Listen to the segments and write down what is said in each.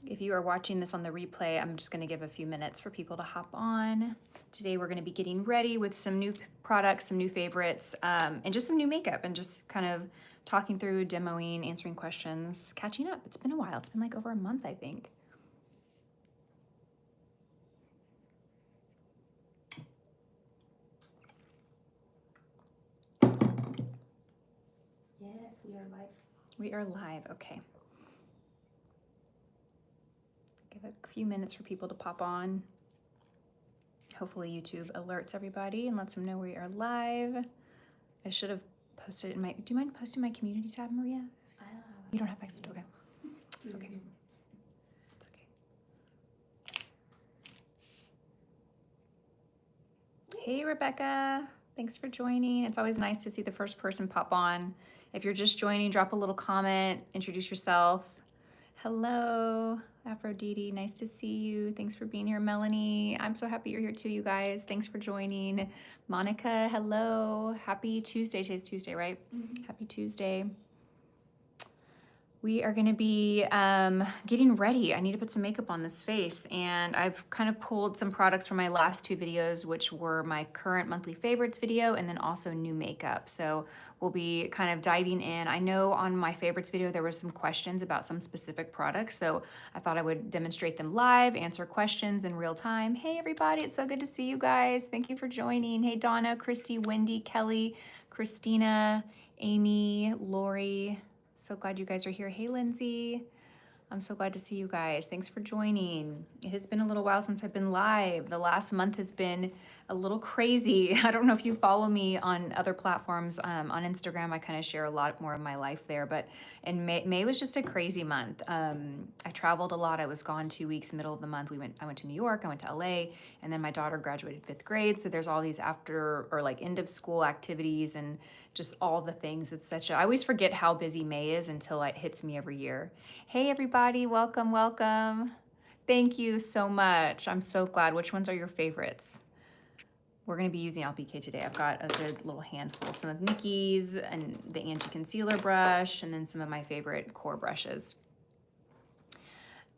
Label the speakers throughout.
Speaker 1: If you are watching this on the replay, I'm just going to give a few minutes for people to hop on. Today we're going to be getting ready with some new products, some new favorites, and just some new makeup, and just kind of talking through, demoing, answering questions, catching up. It's been a while. It's been like over a month, I think.
Speaker 2: Yes, we are live.
Speaker 1: We are live. Okay. Give a few minutes for people to pop on. Hopefully YouTube alerts everybody and lets them know we are live. I should have posted it in my, do you mind posting my community tab, Maria?
Speaker 2: I don't have.
Speaker 1: You don't have access to, okay. It's okay. It's okay. Hey, Rebecca. Thanks for joining. It's always nice to see the first person pop on. If you're just joining, drop a little comment, introduce yourself. Hello, Aphrodite. Nice to see you. Thanks for being here, Melanie. I'm so happy you're here too, you guys. Thanks for joining. Monica, hello. Happy Tuesday. Today's Tuesday, right?
Speaker 2: Mm-hmm.
Speaker 1: Happy Tuesday. We are gonna be getting ready. I need to put some makeup on this face, and I've kind of pulled some products from my last two videos, which were my current monthly favorites video and then also new makeup. So we'll be kind of diving in. I know on my favorites video, there was some questions about some specific products, so I thought I would demonstrate them live, answer questions in real time. Hey everybody, it's so good to see you guys. Thank you for joining. Hey Donna, Christy, Wendy, Kelly, Christina, Amy, Lori. So glad you guys are here. Hey, Lindsay. I'm so glad to see you guys. Thanks for joining. It has been a little while since I've been live. The last month has been a little crazy. I don't know if you follow me on other platforms. On Instagram, I kind of share a lot more of my life there, but in May was just a crazy month. I traveled a lot. I was gone 2 weeks, middle of the month. I went to New York, I went to LA, and then my daughter graduated 5th grade. So there's all these after or like end of school activities and just all the things. It's such a, I always forget how busy May is until it hits me every year. Hey everybody, welcome, welcome. Thank you so much. I'm so glad. Which ones are your favorites? We're gonna be using LPK today. I've got a good little handful, some of Nikki's and the Angie concealer brush, and then some of my favorite core brushes.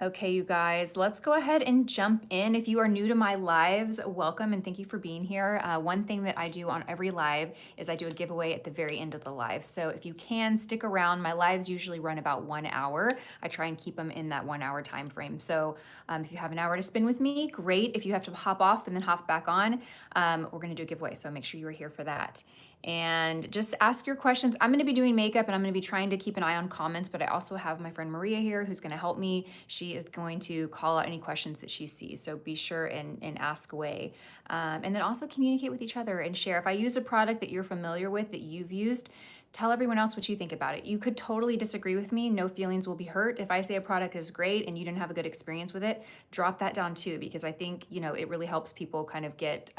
Speaker 1: Okay, you guys, let's go ahead and jump in. If you are new to my lives, welcome and thank you for being here. One thing that I do on every live is I do a giveaway at the very end of the live. So if you can stick around, my lives usually run about 1 hour. I try and keep them in that 1 hour time frame. So if you have an hour to spend with me, great. If you have to hop off and then hop back on, we're gonna do a giveaway. So make sure you are here for that. And just ask your questions. I'm gonna be doing makeup and I'm gonna be trying to keep an eye on comments, but I also have my friend Maria here who's gonna help me. She is going to call out any questions that she sees. So be sure and ask away. And then also communicate with each other and share. If I use a product that you're familiar with, that you've used, tell everyone else what you think about it. You could totally disagree with me. No feelings will be hurt. If I say a product is great and you didn't have a good experience with it, drop that down too, because I think, you know, it really helps people kind of get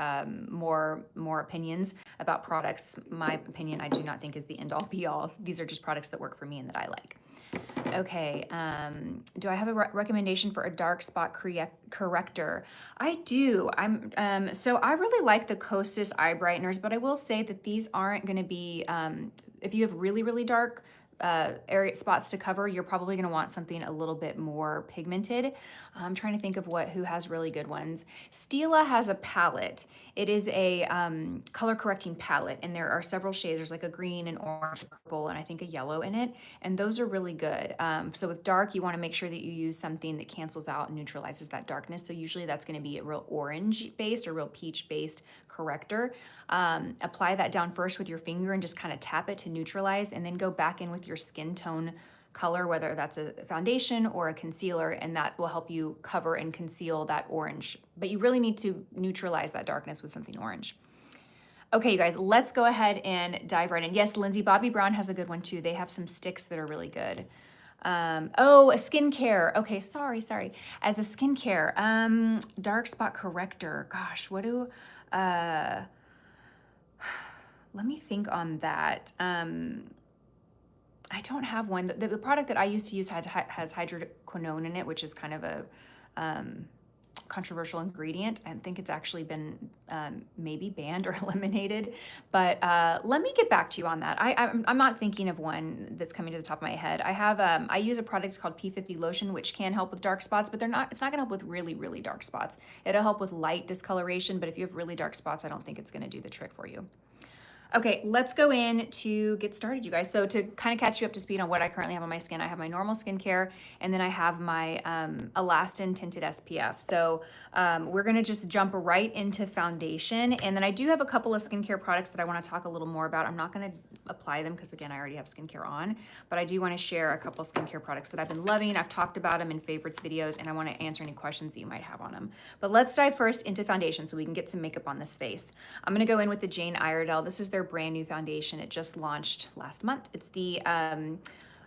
Speaker 1: more opinions about products. My opinion, I do not think is the end all be all. These are just products that work for me and that I like. Okay, do I have a recommendation for a dark spot corrector? I do. So I really like the Kosas eye brighteners, but I will say that these aren't gonna be, if you have really, really dark area spots to cover, you're probably gonna want something a little bit more pigmented. I'm trying to think of who has really good ones. Stila has a palette. It is a color correcting palette, and there are several shades. There's like a green and orange, purple, and I think a yellow in it, and those are really good. So with dark, you wanna make sure that you use something that cancels out and neutralizes that darkness. So usually that's gonna be a real orange based or real peach based corrector. Apply that down first with your finger and just kind of tap it to neutralize, and then go back in with your skin tone color, whether that's a foundation or a concealer, and that will help you cover and conceal that orange. But you really need to neutralize that darkness with something orange. Okay, you guys, let's go ahead and dive right in. Yes, Lindsay, Bobbi Brown has a good one too. They have some sticks that are really good. Oh, a skincare. Okay, sorry. As a skincare, dark spot corrector. Gosh, what do, let me think on that. I don't have one. The product that I used to use has hydroquinone in it, which is kind of a controversial ingredient. I think it's actually been maybe banned or eliminated, but let me get back to you on that. I'm not thinking of one that's coming to the top of my head. I use a product called P50 lotion, which can help with dark spots, but it's not gonna help with really, really dark spots. It'll help with light discoloration, but if you have really dark spots, I don't think it's gonna do the trick for you. Okay, let's go in to get started, you guys. So to kind of catch you up to speed on what I currently have on my skin, I have my normal skincare, and then I have my Elastin Tinted SPF. So we're gonna just jump right into foundation, and then I do have a couple of skincare products that I wanna talk a little more about. I'm not gonna apply them because again, I already have skincare on, but I do wanna share a couple skincare products that I've been loving. I've talked about them in favorites videos, and I wanna answer any questions that you might have on them. But let's dive first into foundation so we can get some makeup on this face. I'm gonna go in with the Jane Iredale. This is their brand new foundation. It just launched last month. It's the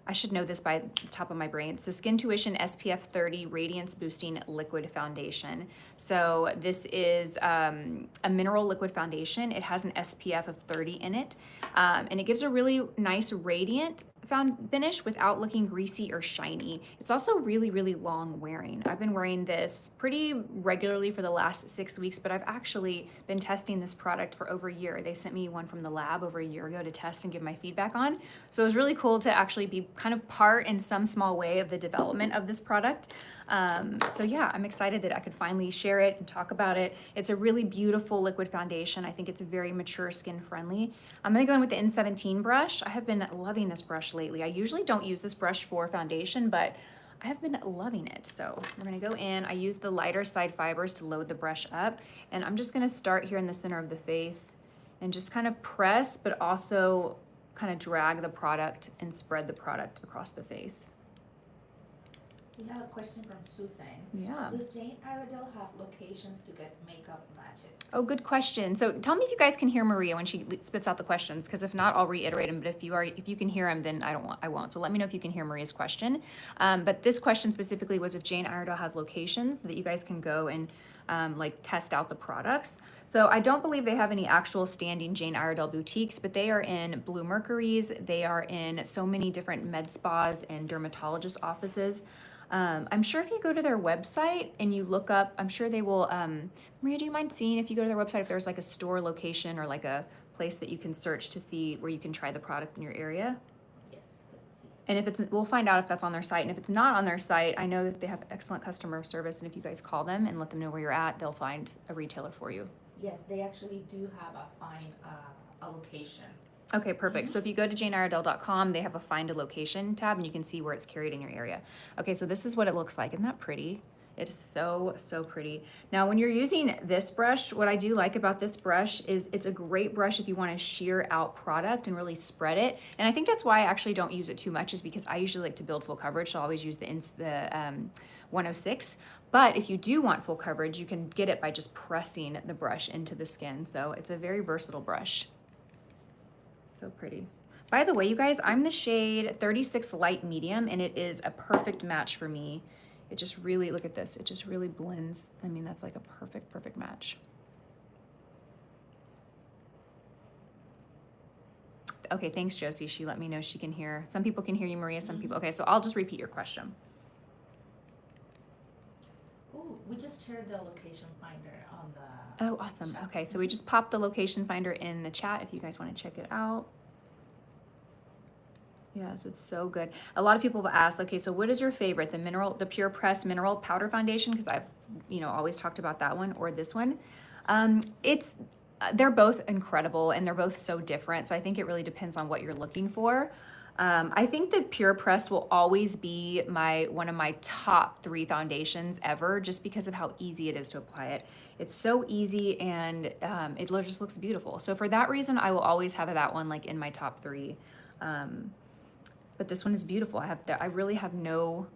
Speaker 1: I should know this by the top of my brain. It's the Skin Tuition SPF 30 Radiance Boosting Liquid Foundation. So this is a mineral liquid foundation. It has an SPF of 30 in it, and it gives a really nice radiant finish without looking greasy or shiny. It's also really, really long wearing. I've been wearing this pretty regularly for the last 6 weeks, but I've actually been testing this product for over a year. They sent me one from the lab over a year ago to test and give my feedback on. So it was really cool to actually be kind of part in some small way of the development of this product. So yeah, I'm excited that I could finally share it and talk about it. It's a really beautiful liquid foundation. I think it's very mature skin friendly. I'm gonna go in with the N17 brush. I have been loving this brush lately. I usually don't use this brush for foundation, but I have been loving it. So we're gonna go in. I use the lighter side fibers to load the brush up, and I'm just gonna start here in the center of the face and just kind of press, but also kind of drag the product and spread the product across the face.
Speaker 2: We have a question from Susan.
Speaker 1: Yeah.
Speaker 2: Does Jane Iredale have locations to get makeup matches?
Speaker 1: Oh, good question. So tell me if you guys can hear Maria when she spits out the questions, because if not, I'll reiterate them. But if you can hear them, then I won't. So let me know if you can hear Maria's question. But this question specifically was if Jane Iredale has locations that you guys can go and like test out the products. So I don't believe they have any actual standing Jane Iredale boutiques, but they are in Blue Mercury's. They are in so many different med spas and dermatologist offices. I'm sure if you go to their website and you look up, I'm sure they will, Maria, do you mind seeing if you go to their website, if there's like a store location or like a place that you can search to see where you can try the product in your area?
Speaker 2: Yes, let's see.
Speaker 1: And if we'll find out if that's on their site. And if it's not on their site, I know that they have excellent customer service. And if you guys call them and let them know where you're at, they'll find a retailer for you.
Speaker 2: Yes, they actually do have a location.
Speaker 1: Okay, perfect. So if you go to janeiredale.com, they have a find a location tab and you can see where it's carried in your area. Okay, so this is what it looks like. Isn't that pretty? It is so, so pretty. Now, when you're using this brush, what I do like about this brush is it's a great brush if you want to shear out product and really spread it. And I think that's why I actually don't use it too much, is because I usually like to build full coverage. So I always use the 106. But if you do want full coverage, you can get it by just pressing the brush into the skin. So it's a very versatile brush. So pretty. By the way, you guys, I'm the shade 36 light medium, and it is a perfect match for me. It just really, look at this, it just really blends. I mean, that's like a perfect, perfect match. Okay, thanks, Josie. She let me know she can hear. Some people can hear you, Maria, some people. Okay, so I'll just repeat your question.
Speaker 2: Oh, we just shared the location finder on the
Speaker 1: Oh, awesome.
Speaker 2: chat.
Speaker 1: Okay, so we just popped the location finder in the chat if you guys want to check it out. Yes, it's so good. A lot of people have asked, okay, so what is your favorite? The Pure Press Mineral Powder Foundation, because I've, always talked about that one, or this one. They're both incredible and they're both so different. So I think it really depends on what you're looking for. I think that Pure Pressed will always be one of my top 3 foundations ever, just because of how easy it is to apply it. It's so easy and it just looks beautiful. So for that reason, I will always have that one like in my top 3. But this one is beautiful. I really have no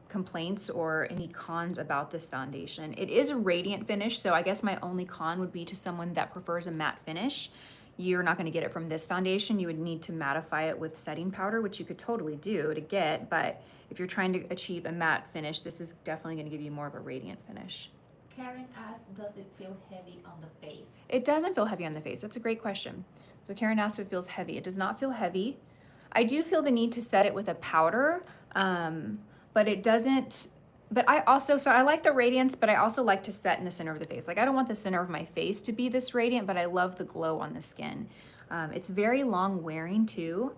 Speaker 1: complaints or any cons about this foundation. It is a radiant finish, so I guess my only con would be to someone that prefers a matte finish. You're not going to get it from this foundation. You would need to mattify it with setting powder, which you could totally do to get, but if you're trying to achieve a matte finish, this is definitely going to give you more of a radiant finish.
Speaker 2: Karen asked, does it feel heavy on the face?
Speaker 1: It doesn't feel heavy on the face. That's a great question. So Karen asked if it feels heavy. It does not feel heavy. I do feel the need to set it with a powder, but it doesn't but I also, so I like the radiance, but I also like to set in the center of the face. Like I don't want the center of my face to be this radiant, but I love the glow on the skin. It's very long wearing too.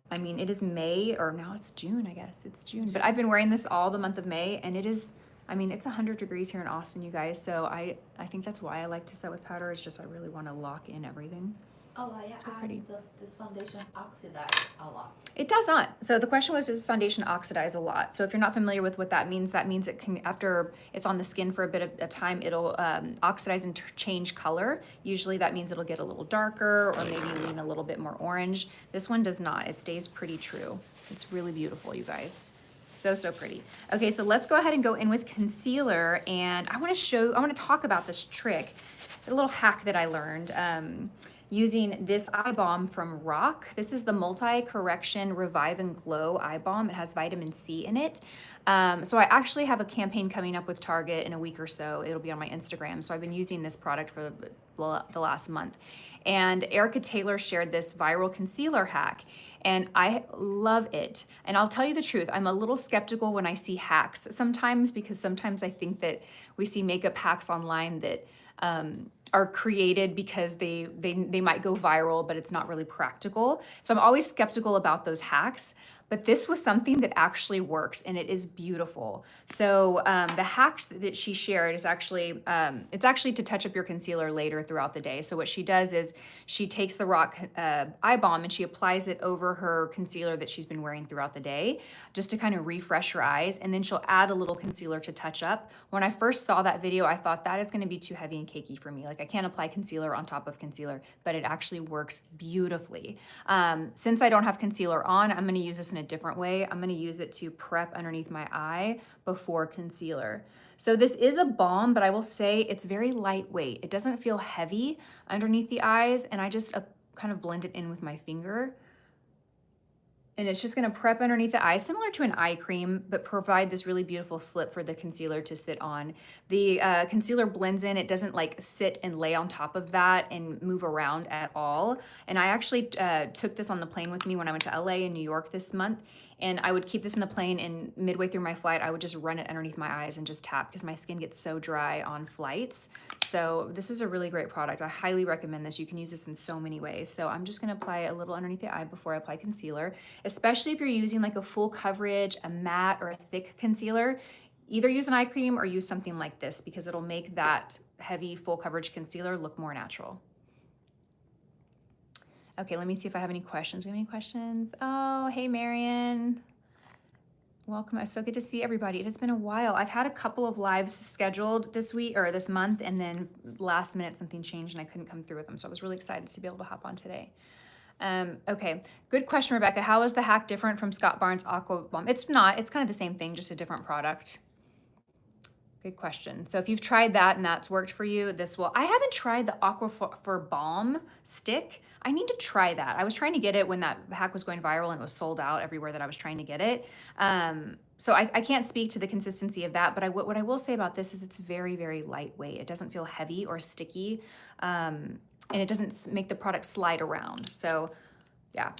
Speaker 1: I mean, it is May, or now it's June, I guess. It's June. But I've been wearing this all the month of May, and it is, I mean, it's 100 degrees here in Austin, you guys. So I think that's why I like to set with powder. It's just I really want to lock in everything.
Speaker 2: Oh, I
Speaker 1: So
Speaker 2: asked,
Speaker 1: pretty.
Speaker 2: does this foundation oxidize a lot?
Speaker 1: It does not. So the question was, does this foundation oxidize a lot? So if you're not familiar with what that means it can, after it's on the skin for a bit of time, it'll oxidize and change color. Usually that means it'll get a little darker or maybe lean a little bit more orange. This one does not. It stays pretty true. It's really beautiful, you guys. So, so pretty. Okay, so let's go ahead and go in with concealer. And I want to talk about this trick, a little hack that I learned. Using this eye balm from Rock. This is the Multi-Correction Revive and Glow Eye Balm. It has vitamin C in it. So I actually have a campaign coming up with Target in a week or so. It'll be on my Instagram. So I've been using this product for the last month. And Erica Taylor shared this viral concealer hack. And I love it. And I'll tell you the truth, I'm a little skeptical when I see hacks sometimes, because sometimes I think that we see makeup hacks online that are created because they might go viral, but it's not really practical. So I'm always skeptical about those hacks. But this was something that actually works, and it is beautiful. So the hack that she shared is actually, it's actually to touch up your concealer later throughout the day. So what she does is she takes the Rock eye balm and she applies it over her concealer that she's been wearing throughout the day, just to kind of refresh her eyes. And then she'll add a little concealer to touch up. When I first saw that video, I thought that is gonna be too heavy and cakey for me. Like I can't apply concealer on top of concealer, but it actually works beautifully. Since I don't have concealer on, I'm gonna use this in a different way. I'm gonna use it to prep underneath my eye before concealer. So this is a balm, but I will say it's very lightweight. It doesn't feel heavy underneath the eyes, and I just kind of blend it in with my finger. And it's just gonna prep underneath the eyes, similar to an eye cream, but provide this really beautiful slip for the concealer to sit on. The concealer blends in, it doesn't like sit and lay on top of that and move around at all. And I actually took this on the plane with me when I went to LA and New York this month. And I would keep this in the plane, and midway through my flight, I would just run it underneath my eyes and just tap, because my skin gets so dry on flights. So this is a really great product. I highly recommend this. You can use this in so many ways. So I'm just gonna apply a little underneath the eye before I apply concealer, especially if you're using like a full coverage, a matte, or a thick concealer. Either use an eye cream or use something like this, because it'll make that heavy full coverage concealer look more natural. Okay, let me see if I have any questions. Do you have any questions? Oh, hey, Marion. Welcome. It's so good to see everybody. It has been a while. I've had a couple of lives scheduled this week or this month, and then last minute something changed and I couldn't come through with them. So I was really excited to be able to hop on today. Okay, good question, Rebecca. How is the hack different from Scott Barnes Aqua Balm? It's not. It's kind of the same thing, just a different product. Good question. So if you've tried that and that's worked for you, this will. I haven't tried the Aqua for Balm stick. I need to try that. I was trying to get it when that hack was going viral and it was sold out everywhere that I was trying to get it. So I can't speak to the consistency of that, but what I will say about this is it's very, very lightweight. It doesn't feel heavy or sticky, and it doesn't make the product slide around. So yeah.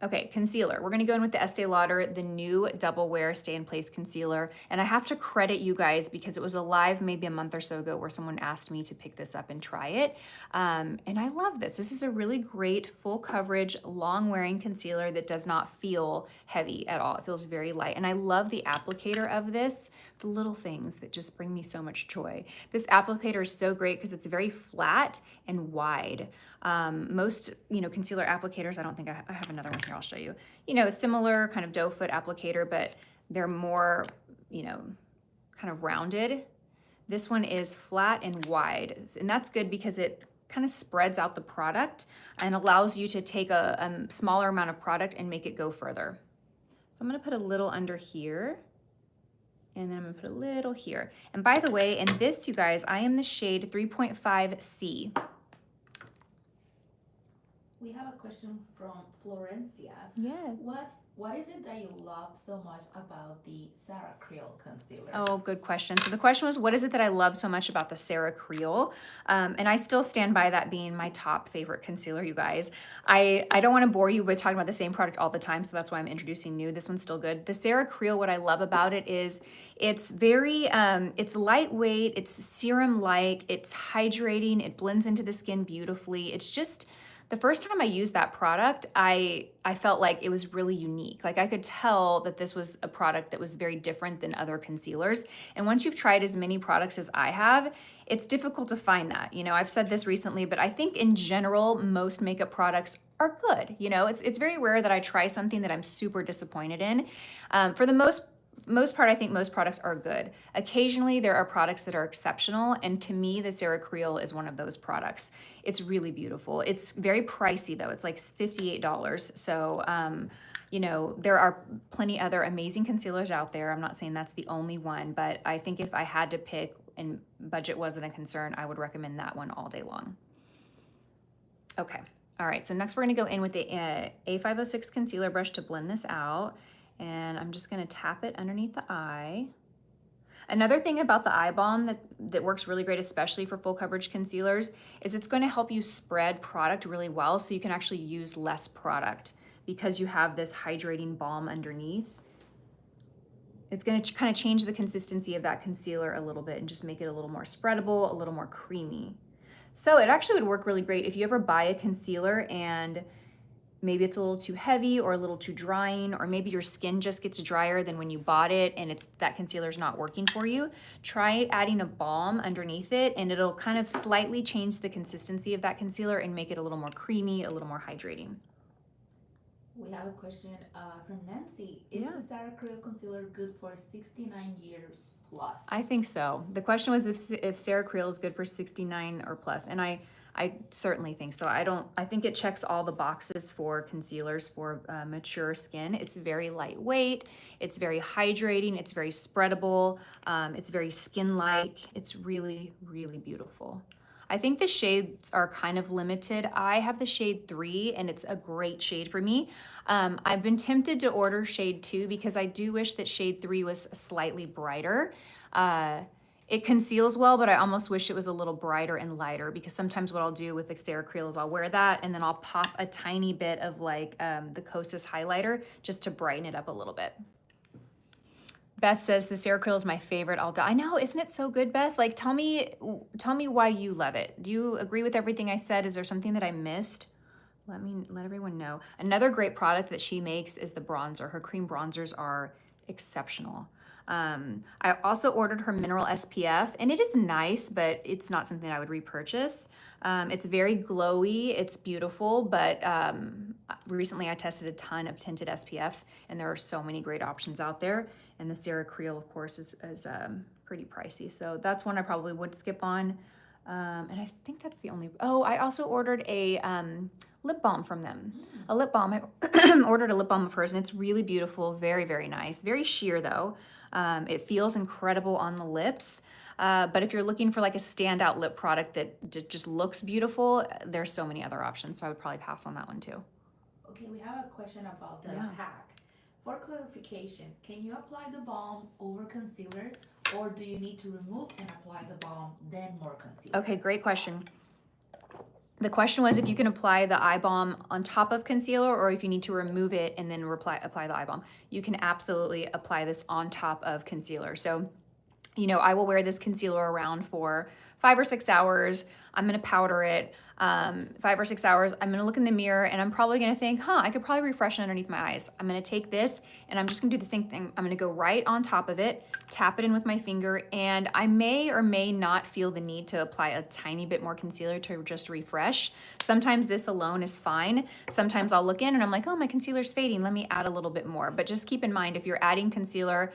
Speaker 1: Okay, concealer. We're gonna go in with the Estee Lauder, the new Double Wear Stay in Place Concealer. And I have to credit you guys because it was a live maybe a month or so ago where someone asked me to pick this up and try it. And I love this. This is a really great full coverage, long wearing concealer that does not feel heavy at all. It feels very light. And I love the applicator of this, the little things that just bring me so much joy. This applicator is so great because it's very flat and wide. Most, concealer applicators, I don't think I have another one here, I'll show you, similar kind of doe foot applicator, but they're more, kind of rounded. This one is flat and wide, and that's good because it kind of spreads out the product and allows you to take a smaller amount of product and make it go further. So I'm gonna put a little under here, and then I'm gonna put a little here. And by the way, in this, you guys, I am the shade 3.5C.
Speaker 2: We have a question from Florencia.
Speaker 1: Yes.
Speaker 2: What is it that you love so much about the Sarah Creole concealer?
Speaker 1: Oh, good question. So the question was, what is it that I love so much about the Sarah Creole? And I still stand by that being my top favorite concealer, you guys. I don't want to bore you with talking about the same product all the time, so that's why I'm introducing new. This one's still good. The Sarah Creole, what I love about it is it's very, it's lightweight, it's serum-like, it's hydrating, it blends into the skin beautifully. It's just, the first time I used that product, I felt like it was really unique. Like I could tell that this was a product that was very different than other concealers. And once you've tried as many products as I have, it's difficult to find that. You know, I've said this recently, but I think in general, most makeup products are good. You know, it's very rare that I try something that I'm super disappointed in. For the most part, I think most products are good. Occasionally, there are products that are exceptional, and to me, the Sarah Creole is one of those products. It's really beautiful. It's very pricey though. It's like $58. So, you know, there are plenty other amazing concealers out there. I'm not saying that's the only one, but I think if I had to pick and budget wasn't a concern, I would recommend that one all day long. Okay. All right, so next we're gonna go in with the A506 concealer brush to blend this out. And I'm just gonna tap it underneath the eye. Another thing about the eye balm that works really great, especially for full coverage concealers, is it's gonna help you spread product really well so you can actually use less product because you have this hydrating balm underneath. It's gonna kind of change the consistency of that concealer a little bit and just make it a little more spreadable, a little more creamy. So it actually would work really great if you ever buy a concealer and maybe it's a little too heavy or a little too drying, or maybe your skin just gets drier than when you bought it and that concealer's not working for you. Try adding a balm underneath it and it'll kind of slightly change the consistency of that concealer and make it a little more creamy, a little more hydrating.
Speaker 2: We have a question from Nancy. Is the Sarah Creole concealer good for 69 years plus?
Speaker 1: I think so. The question was if Sarah Creole is good for 69 or plus, and I certainly think so. I think it checks all the boxes for concealers for mature skin. It's very lightweight, it's very hydrating, it's very spreadable, it's very skin-like. It's really, really beautiful. I think the shades are kind of limited. I have the shade 3 and it's a great shade for me. I've been tempted to order shade 2 because I do wish that shade 3 was slightly brighter. It conceals well, but I almost wish it was a little brighter and lighter because sometimes what I'll do with the Sarah Creole is I'll wear that and then I'll pop a tiny bit of like the Kosas highlighter just to brighten it up a little bit. Beth says the Sarah Creole is my favorite. I know, isn't it so good, Beth? Like, tell me why you love it. Do you agree with everything I said? Is there something that I missed? Let everyone know. Another great product that she makes is the bronzer. Her cream bronzers are exceptional. I also ordered her mineral SPF, and it is nice, but it's not something I would repurchase. It's very glowy, it's beautiful, but recently I tested a ton of tinted SPFs, and there are so many great options out there. And the Sarah Creole, of course, is pretty pricey. So that's one I probably would skip on. And I think that's the only, I also ordered a lip balm from them. A lip balm, I ordered a lip balm of hers, and it's really beautiful, very, very nice. Very sheer though. It feels incredible on the lips. But if you're looking for like a standout lip product that just looks beautiful, there's so many other options. So I would probably pass on that one too.
Speaker 2: Okay, we have a question about the pack. For clarification, can you apply the balm over concealer, or do you need to remove and apply the balm, then more concealer?
Speaker 1: Okay, great question. The question was if you can apply the eye balm on top of concealer or if you need to remove it and then apply the eye balm. You can absolutely apply this on top of concealer. So, you know, I will wear this concealer around for 5 or 6 hours. I'm gonna powder it. 5 or 6 hours, I'm gonna look in the mirror and I'm probably gonna think, I could probably refresh it underneath my eyes. I'm gonna take this and I'm just gonna do the same thing. I'm gonna go right on top of it, tap it in with my finger, and I may or may not feel the need to apply a tiny bit more concealer to just refresh. Sometimes this alone is fine. Sometimes I'll look in and I'm like, my concealer's fading. Let me add a little bit more. But just keep in mind, if you're adding concealer,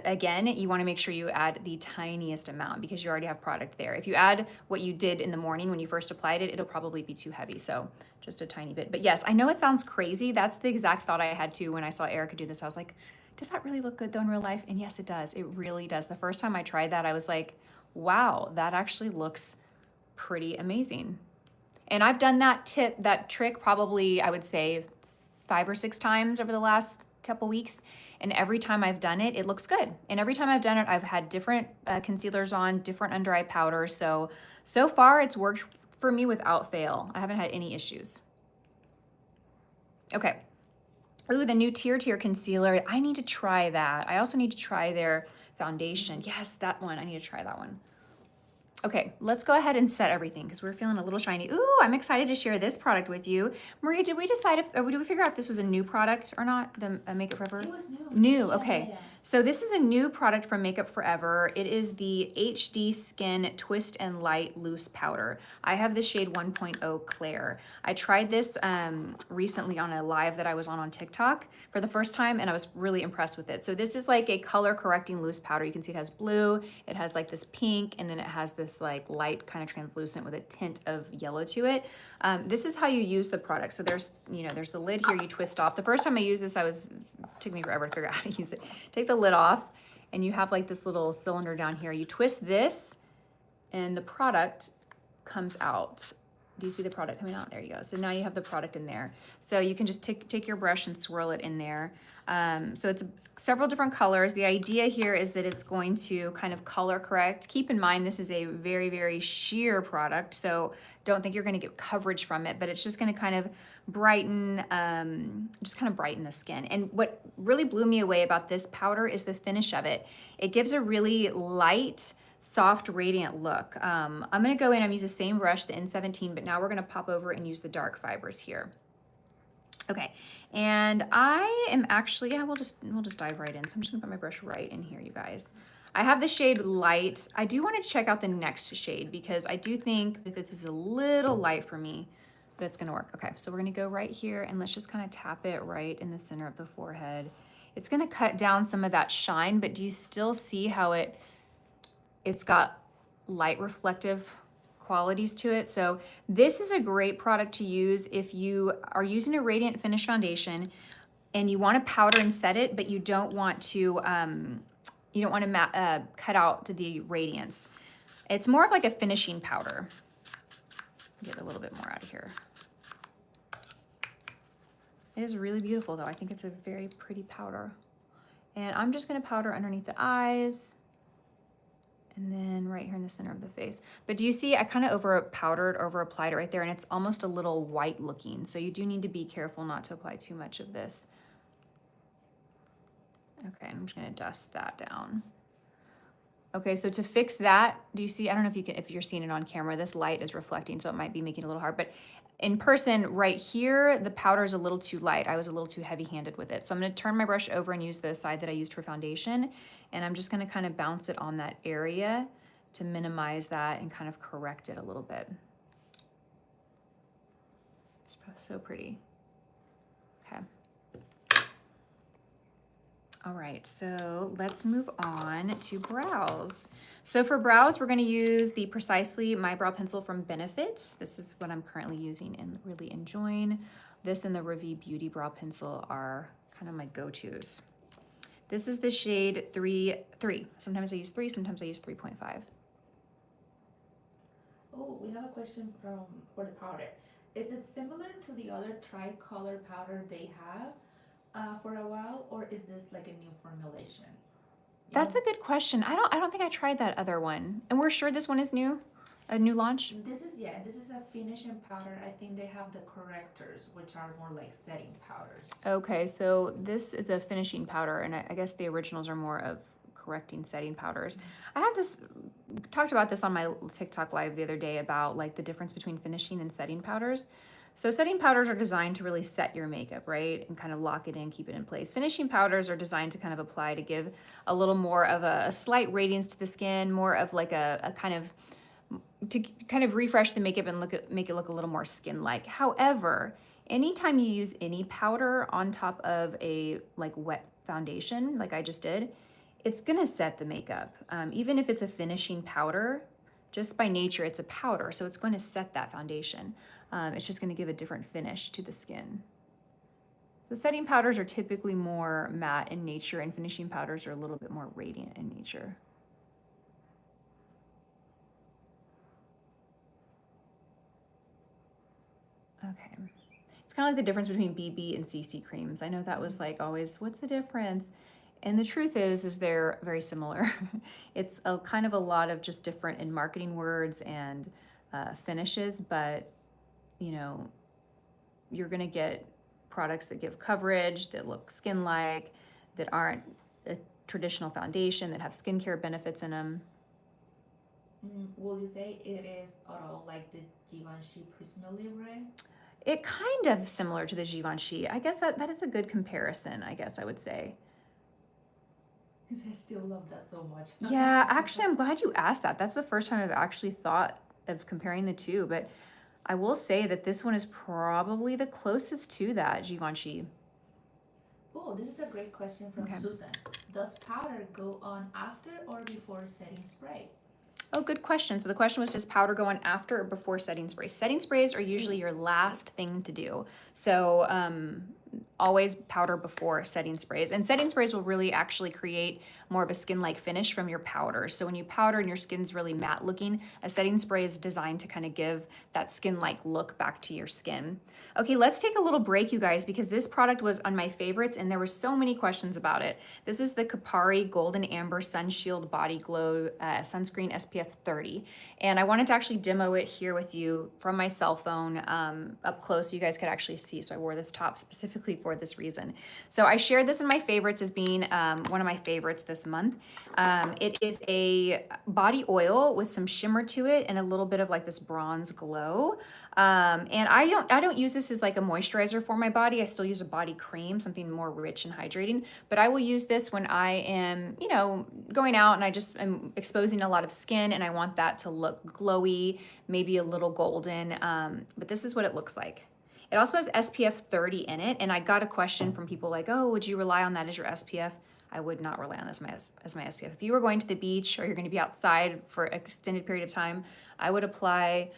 Speaker 1: again, you want to make sure you add the tiniest amount because you already have product there. If you add what you did in the morning when you first applied it, it'll probably be too heavy. So just a tiny bit. But yes, I know it sounds crazy. That's the exact thought I had too when I saw Erica do this. I was like, does that really look good though in real life? And yes, it does. It really does. The first time I tried that, I was like, wow, that actually looks pretty amazing. And I've done that trick probably, I would say 5 or 6 times over the last couple weeks. And every time I've done it, it looks good. And every time I've done it, I've had different concealers on, different under eye powders. So far it's worked for me without fail. I haven't had any issues. Okay. Ooh, the new Tier concealer. I need to try that. I also need to try their foundation. Yes, that one. I need to try that one. Okay, let's go ahead and set everything because we're feeling a little shiny. Ooh, I'm excited to share this product with you. Maria, did we decide if, or did we figure out if this was a new product or not, the Makeup Forever?
Speaker 2: It was new.
Speaker 1: New,
Speaker 2: Yeah,
Speaker 1: okay.
Speaker 2: yeah.
Speaker 1: So this is a new product from Makeup Forever. It is the HD Skin Twist and Light Loose Powder. I have the shade 1.0 Claire. I tried this recently on a live that I was on TikTok for the first time, and I was really impressed with it. So this is like a color correcting loose powder. You can see it has blue, it has like this pink, and then it has this like light kind of translucent with a tint of yellow to it. This is how you use the product. So there's the lid here you twist off. The first time I used this, it took me forever to figure out how to use it. Take the lid off and you have like this little cylinder down here. You twist this and the product comes out. Do you see the product coming out? There you go. So now you have the product in there. So you can just take your brush and swirl it in there. So it's several different colors. The idea here is that it's going to kind of color correct. Keep in mind, this is a very, very sheer product. So don't think you're going to get coverage from it, but it's just going to kind of brighten, brighten the skin. And what really blew me away about this powder is the finish of it. It gives a really light, soft, radiant look. I'm gonna go in, I'm using the same brush, the N17, but now we're gonna pop over and use the dark fibers here. Okay, and I am actually, yeah, we'll just dive right in. So I'm just gonna put my brush right in here, you guys. I have the shade Light. I do wanna check out the next shade because I do think that this is a little light for me, but it's gonna work. Okay, so we're gonna go right here and let's just kind of tap it right in the center of the forehead. It's gonna cut down some of that shine, but do you still see how it's got light reflective qualities to it? So this is a great product to use if you are using a Radiant Finish foundation and you want to powder and set it, but you don't want to cut out the radiance. It's more of like a finishing powder. Get a little bit more out of here. It is really beautiful though. I think it's a very pretty powder. And I'm just going to powder underneath the eyes. And then right here in the center of the face. But do you see, I kind of over applied it right there, and it's almost a little white looking. So you do need to be careful not to apply too much of this. Okay, I'm just gonna dust that down. Okay, so to fix that, do you see, I don't know if you're seeing it on camera, this light is reflecting, so it might be making it a little hard, but in person right here, the powder is a little too light. I was a little too heavy-handed with it. So I'm gonna turn my brush over and use the side that I used for foundation, and I'm just gonna kind of bounce it on that area to minimize that and kind of correct it a little bit. It's so pretty. Okay. All right, so let's move on to brows. So for brows, we're gonna use the Precisely My Brow Pencil from Benefit. This is what I'm currently using and really enjoying. This and the Rosy Beauty Brow Pencil are kind of my go-tos. This is the shade 3. Sometimes I use 3, sometimes I use 3.5.
Speaker 2: Oh, we have a question for the powder. Is it similar to the other tricolor powder they have for a while, or is this like a new formulation?
Speaker 1: That's a good question. I don't think I tried that other one. And we're sure this one is new? A new launch?
Speaker 2: This is a finishing powder. I think they have the correctors, which are more like setting powders.
Speaker 1: Okay, so this is a finishing powder, and I guess the originals are more of correcting setting powders. I had talked about this on my TikTok live the other day about like the difference between finishing and setting powders. So setting powders are designed to really set your makeup, right? And kind of lock it in, keep it in place. Finishing powders are designed to kind of apply to give a little more of a slight radiance to the skin, more of like a kind of refresh the makeup and make it look a little more skin-like. However, anytime you use any powder on top of a like wet foundation, like I just did, it's gonna set the makeup. Even if it's a finishing powder, just by nature, it's a powder, so it's going to set that foundation. It's just gonna give a different finish to the skin. So setting powders are typically more matte in nature, and finishing powders are a little bit more radiant in nature. It's kind of like the difference between BB and CC creams. I know that was like always, what's the difference? And the truth is they're very similar. It's a kind of a lot of just different in marketing words and finishes, but you know, you're gonna get products that give coverage, that look skin-like, that aren't a traditional foundation, that have skincare benefits in them.
Speaker 2: Will you say it is at all like the Givenchy Prisma Libre?
Speaker 1: It kind of similar to the Givenchy. I guess that is a good comparison, I guess I would say.
Speaker 2: Because I still love that so much.
Speaker 1: Yeah, actually, I'm glad you asked that. That's the first time I've actually thought of comparing the two, but I will say that this one is probably the closest to that Givenchy.
Speaker 2: Oh, this is a great question from Susan. Does powder go on after or before setting spray?
Speaker 1: Oh, good question. So the question was, does powder go on after or before setting sprays? Setting sprays are usually your last thing to do. So always powder before setting sprays. And setting sprays will really actually create more of a skin-like finish from your powder. So when you powder and your skin's really matte looking, a setting spray is designed to kind of give that skin-like look back to your skin. Okay, let's take a little break, you guys, because this product was on my favorites and there were so many questions about it. This is the Kapari Golden Amber Sun Shield Body Glow Sunscreen SPF 30. And I wanted to actually demo it here with you from my cell phone up close so you guys could actually see. So I wore this top specifically for this reason. So I shared this in my favorites as being one of my favorites this month. It is a body oil with some shimmer to it and a little bit of like this bronze glow. And I don't use this as like a moisturizer for my body. I still use a body cream, something more rich and hydrating, but I will use this when I am, you know, going out and I just am exposing a lot of skin and I want that to look glowy, maybe a little golden. But this is what it looks like. It also has SPF 30 in it. And I got a question from people like, oh, would you rely on that as your SPF? I would not rely on this as my SPF. If you were going to the beach or you're going to be outside for an extended period of time, I would apply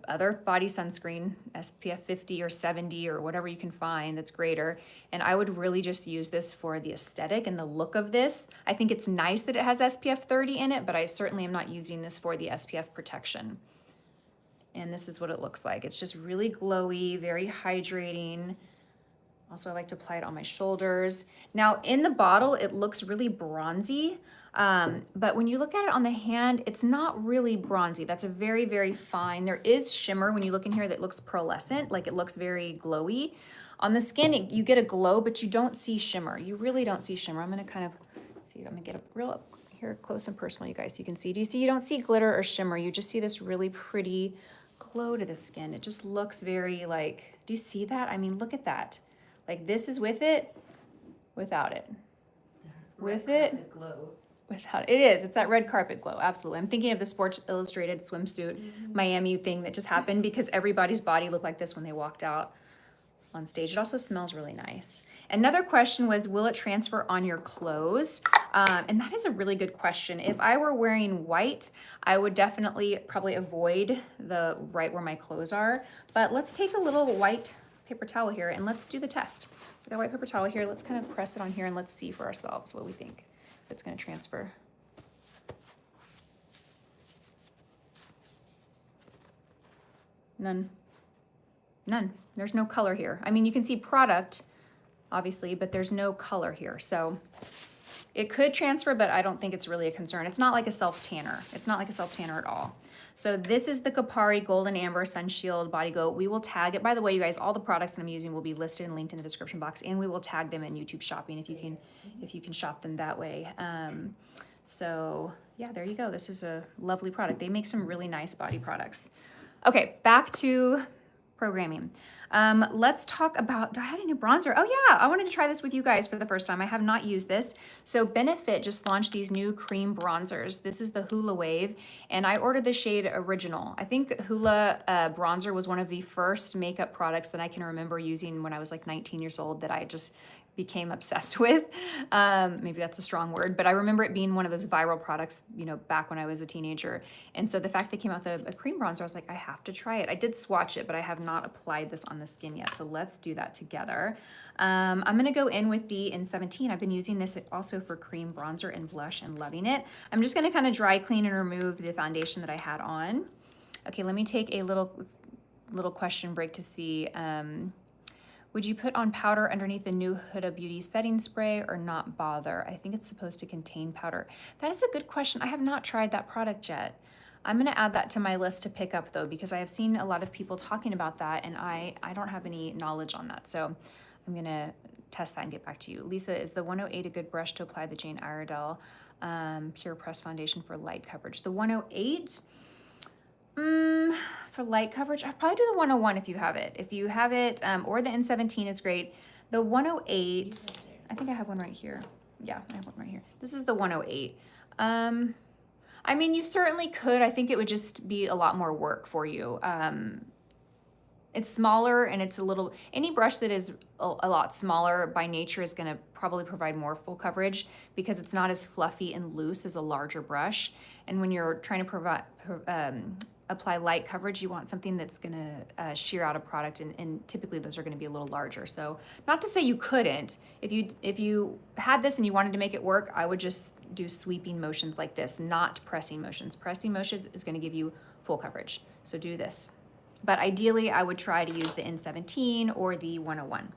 Speaker 1: other body sunscreen, SPF 50 or 70 or whatever you can find that's greater. And I would really just use this for the aesthetic and the look of this. I think it's nice that it has SPF 30 in it, but I certainly am not using this for the SPF protection. And this is what it looks like. It's just really glowy, very hydrating. Also, I like to apply it on my shoulders. Now in the bottle, it looks really bronzy. But when you look at it on the hand, it's not really bronzy. That's a very, very fine. There is shimmer when you look in here that looks pearlescent, like it looks very glowy. On the skin, you get a glow, but you don't see shimmer. You really don't see shimmer. I'm gonna kind of see, I'm gonna get a real up here close and personal, you guys, so you can see. Do you see, you don't see glitter or shimmer. You just see this really pretty glow to the skin. It just looks very like, do you see that? I mean, look at that. Like this is with it, without it. With it,
Speaker 2: glow.
Speaker 1: without it. It is. It's that red carpet glow. Absolutely. I'm thinking of the Sports Illustrated swimsuit Miami thing that just happened because everybody's body looked like this when they walked out on stage. It also smells really nice. Another question was, will it transfer on your clothes? And that is a really good question. If I were wearing white, I would definitely probably avoid the right where my clothes are. But let's take a little white paper towel here and let's do the test. So I got a white paper towel here. Let's kind of press it on here and let's see for ourselves what we think if it's going to transfer. None. None. There's no color here. I mean, you can see product, obviously, but there's no color here. So it could transfer, but I don't think it's really a concern. It's not like a self-tanner. It's not like a self-tanner at all. So this is the Kapari Golden Amber Sun Shield Body Glow. We will tag it. By the way, you guys, all the products that I'm using will be listed and linked in the description box, and we will tag them in YouTube Shopping if you can shop them that way. So yeah, there you go. This is a lovely product. They make some really nice body products. Okay, back to programming. Let's talk about, do I have a new bronzer? Oh yeah, I wanted to try this with you guys for the first time. I have not used this. So Benefit just launched these new cream bronzers. This is the Hula Wave, and I ordered the shade Original. I think Hula bronzer was one of the first makeup products that I can remember using when I was like 19 years old that I just became obsessed with. Maybe that's a strong word, but I remember it being one of those viral products, you know, back when I was a teenager. And so the fact they came out with a cream bronzer, I was like, I have to try it. I did swatch it, but I have not applied this on the skin yet. So let's do that together. I'm gonna go in with the In17. I've been using this also for cream bronzer and blush and loving it. I'm just gonna kind of dry clean and remove the foundation that I had on. Okay, let me take a little question break to see. Would you put on powder underneath the new Huda Beauty setting spray or not bother? I think it's supposed to contain powder. That is a good question. I have not tried that product yet. I'm gonna add that to my list to pick up though, because I have seen a lot of people talking about that and I don't have any knowledge on that. So I'm gonna test that and get back to you. Lisa, is the 108 a good brush to apply the Jane Iredale Pure Press Foundation for light coverage? The 108, for light coverage, I'd probably do the 101 if you have it. If you have it, or the N17 is great. The 108, I think I have one right here. Yeah, I have one right here. This is the 108. I mean, you certainly could. I think it would just be a lot more work for you. It's smaller and it's a little, any brush that is a lot smaller by nature is gonna probably provide more full coverage because it's not as fluffy and loose as a larger brush. And when you're trying to apply light coverage, you want something that's gonna shear out a product, and typically those are gonna be a little larger. So not to say you couldn't, if you had this and you wanted to make it work, I would just do sweeping motions like this, not pressing motions. Pressing motions is gonna give you full coverage. So do this. But ideally, I would try to use the N17 or the 101.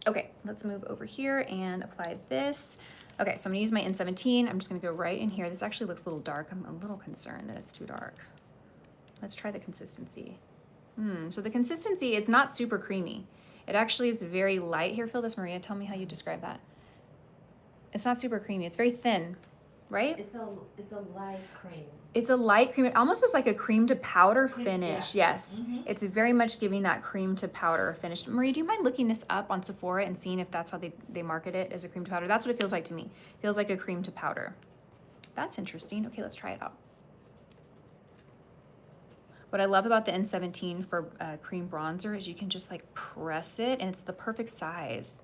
Speaker 1: Okay, let's move over here and apply this. Okay, so I'm gonna use my N17. I'm just gonna go right in here. This actually looks a little dark. I'm a little concerned that it's too dark. Let's try the consistency. So the consistency, it's not super creamy. It actually is very light. Here, feel this, Maria. Tell me how you describe that. It's not super creamy. It's very thin, right?
Speaker 2: It's a light cream.
Speaker 1: It's a light cream. It almost is like a cream to powder finish.
Speaker 2: Yeah.
Speaker 1: Yes, it's very much giving that cream to powder finish. Marie, do you mind looking this up on Sephora and seeing if that's how they market it, as a cream to powder? That's what it feels like to me. It feels like a cream to powder. That's interesting. Okay, let's try it out. What I love about the N17 for cream bronzer is you can just like press it and it's the perfect size.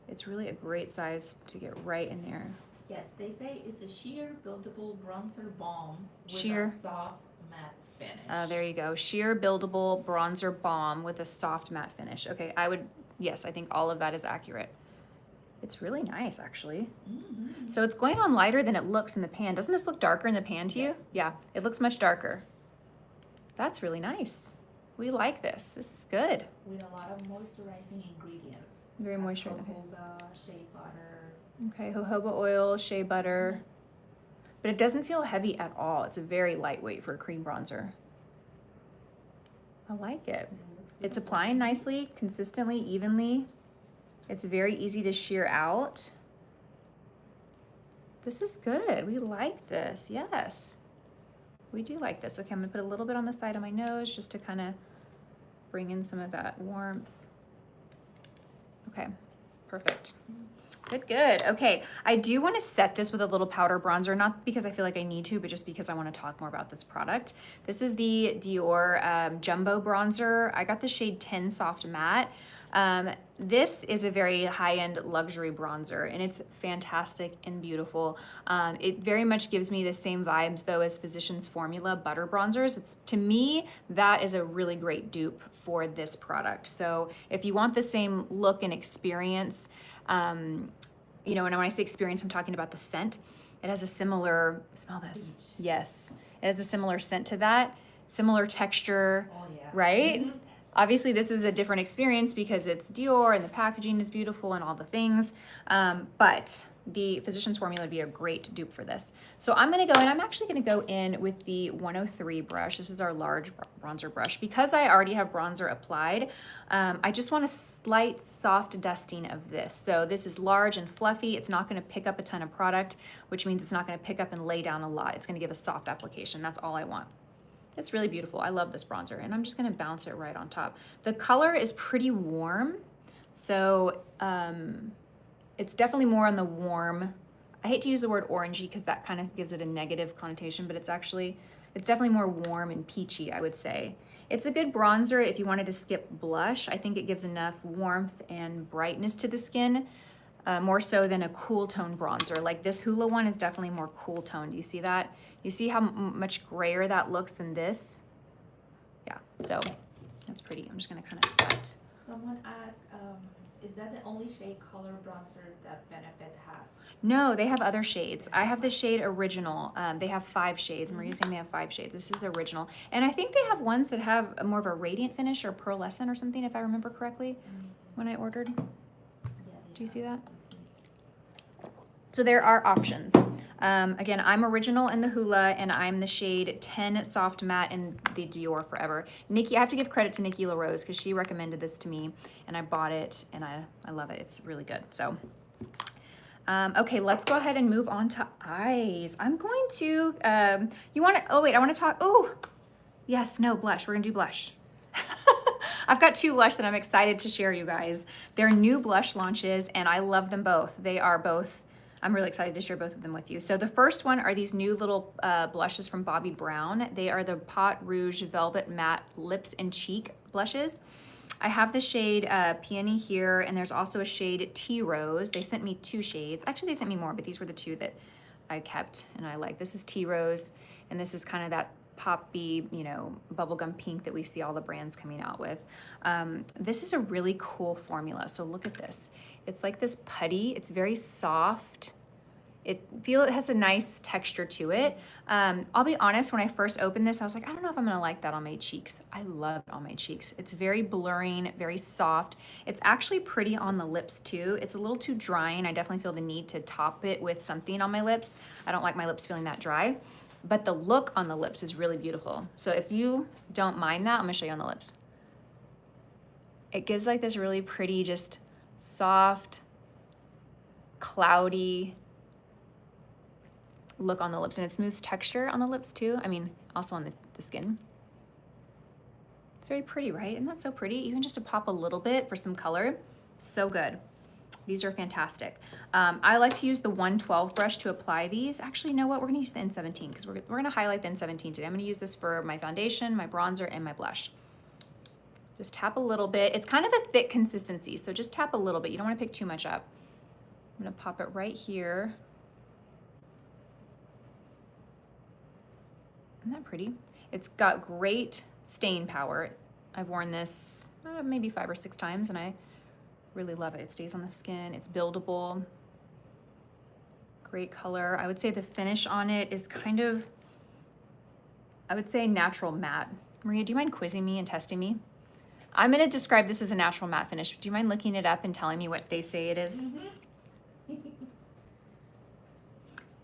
Speaker 1: It's really a great size to get right in there.
Speaker 2: Yes, they say it's a sheer buildable bronzer balm with
Speaker 1: Sheer.
Speaker 2: a soft matte finish.
Speaker 1: There you go. Sheer buildable bronzer balm with a soft matte finish. Okay, yes, I think all of that is accurate. It's really nice, actually. So it's going on lighter than it looks in the pan. Doesn't this look darker in the pan to you?
Speaker 2: Yes.
Speaker 1: Yeah, it looks much darker. That's really nice. We like this. This is good.
Speaker 2: With a lot of moisturizing ingredients.
Speaker 1: Very
Speaker 2: It has
Speaker 1: moisturizing.
Speaker 2: jojoba, shea butter.
Speaker 1: Okay, jojoba oil, shea butter. But it doesn't feel heavy at all. It's a very lightweight for a cream bronzer. I like it. It's applying nicely, consistently, evenly. It's very easy to shear out. This is good. We like this. Yes. We do like this. Okay, I'm gonna put a little bit on the side of my nose just to kind of bring in some of that warmth. Okay, perfect. Good, good. Okay, I do want to set this with a little powder bronzer, not because I feel like I need to, but just because I want to talk more about this product. This is the DIOR Jumbo Bronzer. I got the shade 10 Soft Matte. This is a very high-end luxury bronzer, and it's fantastic and beautiful. It very much gives me the same vibes, though, as Physicians Formula Butter Bronzers. To me, that is a really great dupe for this product. So if you want the same look and experience, you know, and when I say experience, I'm talking about the scent. It has a similar, smell this. Yes, it has a similar scent to that, similar texture, right? Obviously, this is a different experience because it's Dior and the packaging is beautiful and all the things, but the Physicians Formula would be a great dupe for this. So I'm gonna go, and I'm actually gonna go in with the 103 brush. This is our large bronzer brush. Because I already have bronzer applied, I just want a slight soft dusting of this. So this is large and fluffy. It's not gonna pick up a ton of product, which means it's not gonna pick up and lay down a lot. It's gonna give a soft application. That's all I want. It's really beautiful. I love this bronzer, and I'm just gonna bounce it right on top. The color is pretty warm, so it's definitely more on the warm. I hate to use the word orangey because that kind of gives it a negative connotation, but it's definitely more warm and peachy, I would say. It's a good bronzer if you wanted to skip blush. I think it gives enough warmth and brightness to the skin, more so than a cool tone bronzer. Like this Hoola one is definitely more cool tone. Do you see that? You see how much grayer that looks than this? Yeah, so that's pretty. I'm just gonna kind of set.
Speaker 2: Someone asked, Is that the only shade color bronzer that Benefit has?
Speaker 1: No, they have other shades. I have the shade Original. They have 5 shades. Maria's saying they have 5 shades. This is the Original. And I think they have ones that have a more of a radiant finish or pearlescent or something, if I remember correctly, when I ordered.
Speaker 2: Yeah,
Speaker 1: Do you see that?
Speaker 2: it seems.
Speaker 1: So there are options. Again, I'm Original in the Hoola, and I'm the shade 10 Soft Matte in the Dior Forever. Nikki, I have to give credit to Nikki LaRose because she recommended this to me, and I bought it, and I love it. It's really good. So, okay, let's go ahead and move on to eyes. I'm going to, you want to, oh wait, I want to talk, oh, yes, no, blush. We're going to do blush. I've got 2 blush that I'm excited to share, you guys. They're new blush launches, and I love them both. They are both, I'm really excited to share both of them with you. So the first one are these new little blushes from Bobbi Brown. They are the Pot Rouge Velvet Matte Lips and Cheek blushes. I have the shade Peony here, and there's also a shade Tea Rose. They sent me 2 shades. Actually, they sent me more, but these were the 2 that I kept and I like. This is Tea Rose, and this is kind of that poppy, you know, bubblegum pink that we see all the brands coming out with. This is a really cool formula. So look at this. It's like this putty. It's very soft. It has a nice texture to it. I'll be honest, when I first opened this, I was like, I don't know if I'm gonna like that on my cheeks. I love it on my cheeks. It's very blurring, very soft. It's actually pretty on the lips too. It's a little too drying. I definitely feel the need to top it with something on my lips. I don't like my lips feeling that dry, but the look on the lips is really beautiful. So if you don't mind that, I'm gonna show you on the lips. It gives like this really pretty, just soft, cloudy look on the lips, and it smooths texture on the lips too. I mean, also on the skin. It's very pretty, right? Isn't that so pretty? Even just to pop a little bit for some color, so good. These are fantastic. I like to use the 112 brush to apply these. Actually, you know what? We're gonna use the N17 because we're gonna highlight the N17 today. I'm gonna use this for my foundation, my bronzer, and my blush. Just tap a little bit. It's kind of a thick consistency, so just tap a little bit. You don't wanna pick too much up. I'm gonna pop it right here. Isn't that pretty? It's got great stain power. I've worn this maybe 5 or 6 times, and I really love it. It stays on the skin. It's buildable. Great color. I would say the finish on it is kind of, I would say natural matte. Maria, do you mind quizzing me and testing me? I'm going to describe this as a natural matte finish. Do you mind looking it up and telling me what they say it is?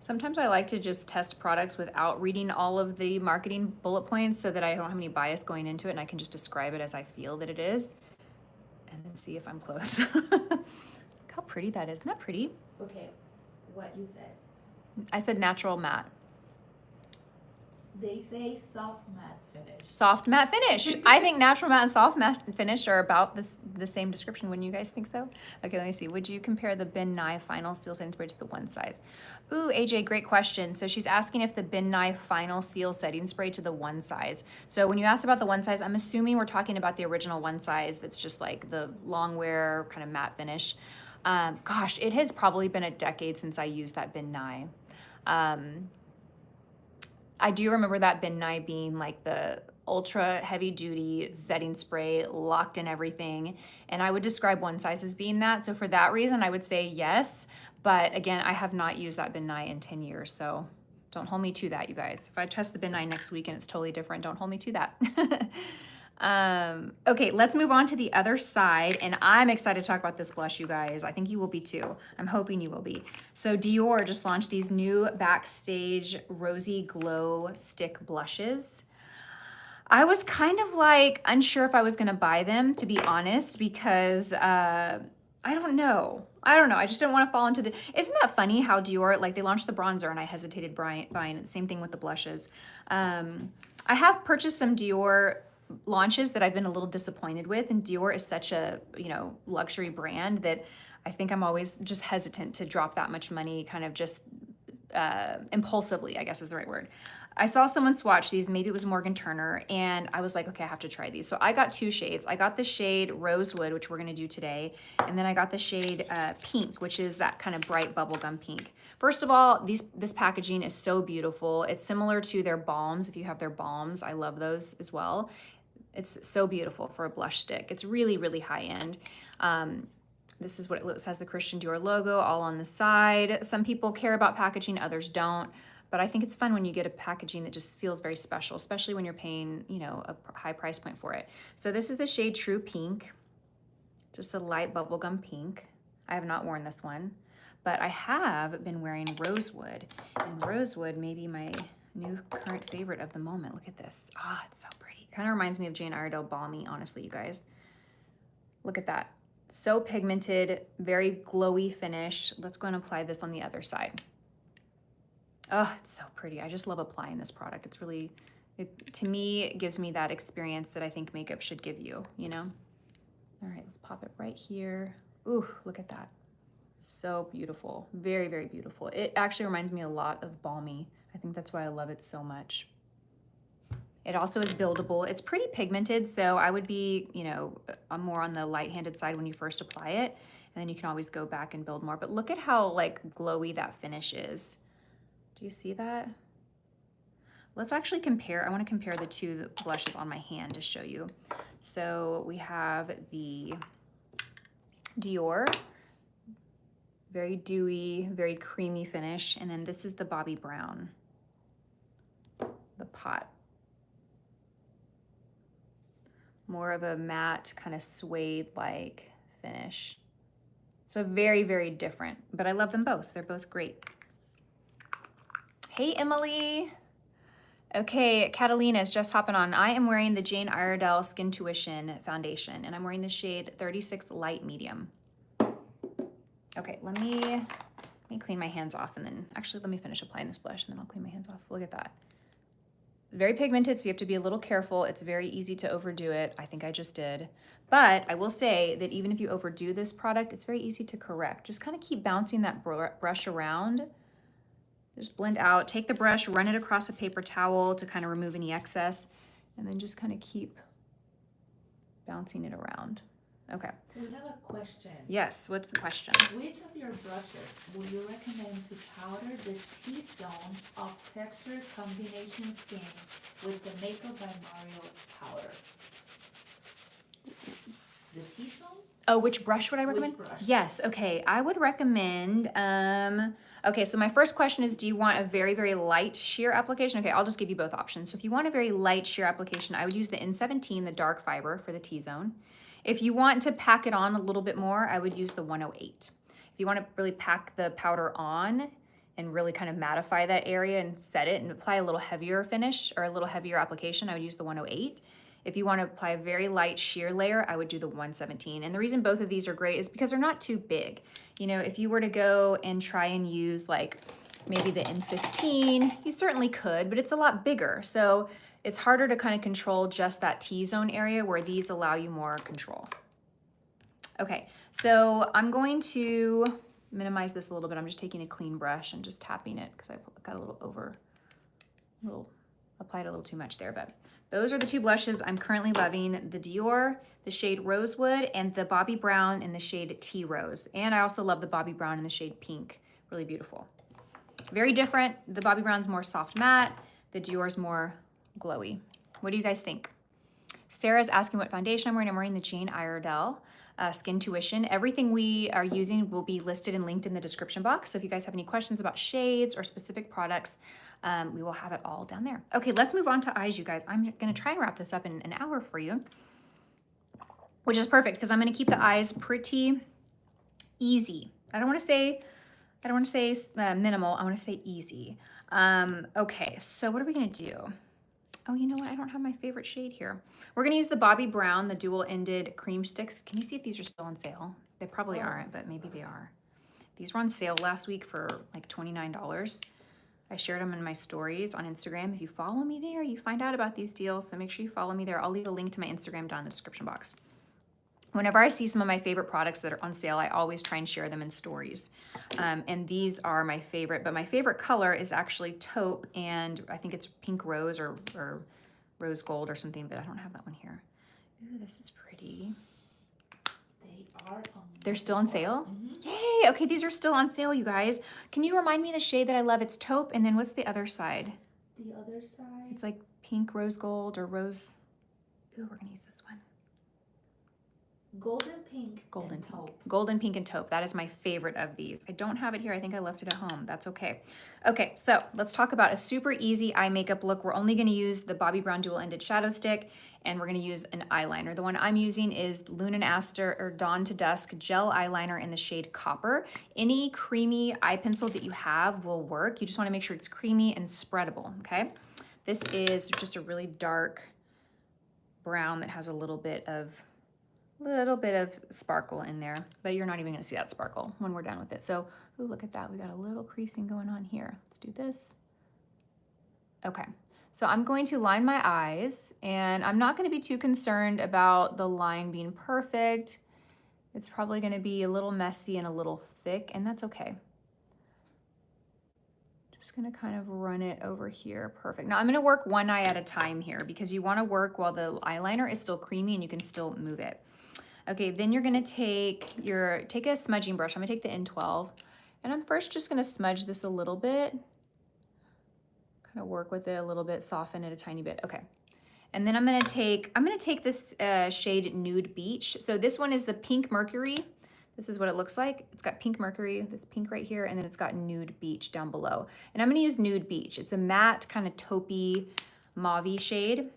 Speaker 1: Sometimes I like to just test products without reading all of the marketing bullet points so that I don't have any bias going into it, and I can just describe it as I feel that it is and then see if I'm close. Look how pretty that is. Isn't that pretty?
Speaker 2: Okay, what you said.
Speaker 1: I said natural matte.
Speaker 2: They say soft matte finish.
Speaker 1: Soft matte finish. I think natural matte and soft matte finish are about the same description. Wouldn't you guys think so? Okay, let me see. Would you compare the Ben Nye Final Seal Setting Spray to the One Size? Ooh, AJ, great question. So she's asking if the Ben Nye Final Seal Setting Spray to the One Size. So when you asked about the One Size, I'm assuming we're talking about the original One Size that's just like the Longwear kind of matte finish. Gosh, it has probably been a decade since I used that Ben Nye. I do remember that Ben Nye being like the ultra heavy duty setting spray, locked in everything. And I would describe One Size as being that. So for that reason, I would say yes. But again, I have not used that Ben Nye in 10 years. So don't hold me to that, you guys. If I test the Ben Nye next week and it's totally different, don't hold me to that. Okay, let's move on to the other side, and I'm excited to talk about this blush, you guys. I think you will be too. I'm hoping you will be. So Dior just launched these new Backstage Rosy Glow Stick blushes. I was kind of like unsure if I was gonna buy them, to be honest, because I don't know. I just didn't want to fall into the, isn't that funny how Dior, like they launched the bronzer and I hesitated buying it. Same thing with the blushes. I have purchased some Dior launches that I've been a little disappointed with, and Dior is such a, you know, luxury brand that I think I'm always just hesitant to drop that much money kind of just impulsively, I guess is the right word. I saw someone swatch these, maybe it was Morgan Turner, and I was like, okay, I have to try these. So I got 2 shades. I got the shade Rosewood, which we're gonna do today, and then I got the shade Pink, which is that kind of bright bubblegum pink. First of all, this packaging is so beautiful. It's similar to their balms. If you have their balms, I love those as well. It's so beautiful for a blush stick. It's really, really high end. This is what it has the Christian Dior logo all on the side. Some people care about packaging, others don't. But I think it's fun when you get a packaging that just feels very special, especially when you're paying, you know, a high price point for it. So this is the shade True Pink, just a light bubblegum pink. I have not worn this one, but I have been wearing Rosewood. And Rosewood may be my new current favorite of the moment. Look at this. Ah, it's so pretty. Kind of reminds me of Jane Iredale Balmy, honestly, you guys. Look at that. So pigmented, very glowy finish. Let's go and apply this on the other side. Oh, it's so pretty. I just love applying this product. It's really, to me, it gives me that experience that I think makeup should give you, you know? All right, let's pop it right here. Ooh, look at that. So beautiful. Very, very beautiful. It actually reminds me a lot of Balmy. I think that's why I love it so much. It also is buildable. It's pretty pigmented, so I would be, you know, more on the light-handed side when you first apply it, and then you can always go back and build more. But look at how like glowy that finish is. Do you see that? Let's actually compare. I want to compare the two blushes on my hand to show you. So we have the Dior, very dewy, very creamy finish, and then this is the Bobbi Brown, the pot. More of a matte kind of suede-like finish. So very, very different, but I love them both. They're both great. Hey, Emily. Okay, Catalina is just hopping on. I am wearing the Jane Iredale Skin Tuition foundation, and I'm wearing the shade 36 Light Medium. Okay, let me clean my hands off, and then actually let me finish applying this blush, and then I'll clean my hands off. Look at that. Very pigmented, so you have to be a little careful. It's very easy to overdo it. I think I just did. But I will say that even if you overdo this product, it's very easy to correct. Just kind of keep bouncing that brush around. Just blend out. Take the brush, run it across a paper towel to kind of remove any excess, and then just kind of keep bouncing it around. Okay.
Speaker 2: We have a question.
Speaker 1: Yes, what's the question?
Speaker 2: Which of your brushes would you recommend to powder the T-zone of texture combination skin with the Makeup by Mario powder? The T-zone?
Speaker 1: Oh, which brush would I recommend?
Speaker 2: Which brush?
Speaker 1: Yes, okay. I would recommend, okay, so my first question is, do you want a very, very light sheer application? Okay, I'll just give you both options. So if you want a very light sheer application, I would use the N17, the dark fiber for the T-zone. If you want to pack it on a little bit more, I would use the 108. If you want to really pack the powder on and really kind of mattify that area and set it and apply a little heavier finish or a little heavier application, I would use the 108. If you want to apply a very light sheer layer, I would do the 117. And the reason both of these are great is because they're not too big. You know, if you were to go and try and use like maybe the N15, you certainly could, but it's a lot bigger. So it's harder to kind of control just that T-zone area where these allow you more control. Okay, so I'm going to minimize this a little bit. I'm just taking a clean brush and just tapping it because I got a little applied a little too much there, but those are the two blushes I'm currently loving, the Dior, the shade Rosewood, and the Bobbi Brown in the shade Tea Rose. And I also love the Bobbi Brown in the shade Pink, really beautiful. Very different. The Bobbi Brown's more soft matte, the Dior's more glowy. What do you guys think? Sarah's asking what foundation I'm wearing. I'm wearing the Jane Iredale Skin Tuition. Everything we are using will be listed and linked in the description box. So if you guys have any questions about shades or specific products, we will have it all down there. Okay, let's move on to eyes, you guys. I'm gonna try and wrap this up in an hour for you, which is perfect because I'm gonna keep the eyes pretty easy. I don't wanna say minimal, I wanna say easy. Okay, so what are we gonna do? Oh, you know what? I don't have my favorite shade here. We're gonna use the Bobbi Brown, the dual-ended cream sticks. Can you see if these are still on sale? They probably aren't, but maybe they are. These were on sale last week for like $29. I shared them in my stories on Instagram. If you follow me there, you find out about these deals, so make sure you follow me there. I'll leave a link to my Instagram down in the description box. Whenever I see some of my favorite products that are on sale, I always try and share them in stories. And these are my favorite, but my favorite color is actually taupe, and I think it's pink rose or rose gold or something, but I don't have that one here. Ooh, this is pretty. They're still on sale? Mm-hmm. Yay! Okay, these are still on sale, you guys. Can you remind me the shade that I love? It's taupe, and then what's the other side?
Speaker 2: The other side?
Speaker 1: It's like pink rose gold or rose. Ooh, we're gonna use this one.
Speaker 2: Golden pink
Speaker 1: Golden
Speaker 2: and
Speaker 1: pink.
Speaker 2: taupe.
Speaker 1: Golden pink and taupe. That is my favorite of these. I don't have it here. I think I left it at home. That's okay. Okay, so let's talk about a super easy eye makeup look. We're only going to use the Bobbi Brown dual ended shadow stick, and we're going to use an eyeliner. The one I'm using is Luna Aster or Dawn to Dusk gel eyeliner in the shade Copper. Any creamy eye pencil that you have will work. You just want to make sure it's creamy and spreadable, okay? This is just a really dark brown that has a little bit of sparkle in there, but you're not even going to see that sparkle when we're done with it. So, ooh, look at that. We got a little creasing going on here. Let's do this. Okay. So I'm going to line my eyes, and I'm not going to be too concerned about the line being perfect. It's probably going to be a little messy and a little thick, and that's okay. Just going to kind of run it over here. Perfect. Now I'm going to work one eye at a time here because you want to work while the eyeliner is still creamy and you can still move it. Okay, then you're gonna take a smudging brush. I'm gonna take the N12, and I'm first just gonna smudge this a little bit, kind of work with it a little bit, soften it a tiny bit. Okay, and then I'm gonna take this shade Nude Beach. So this one is the Pink Mercury. This is what it looks like. It's got Pink Mercury, this pink right here, and then it's got Nude Beach down below. And I'm gonna use Nude Beach. It's a matte, kind of taupey, mauve-y shade.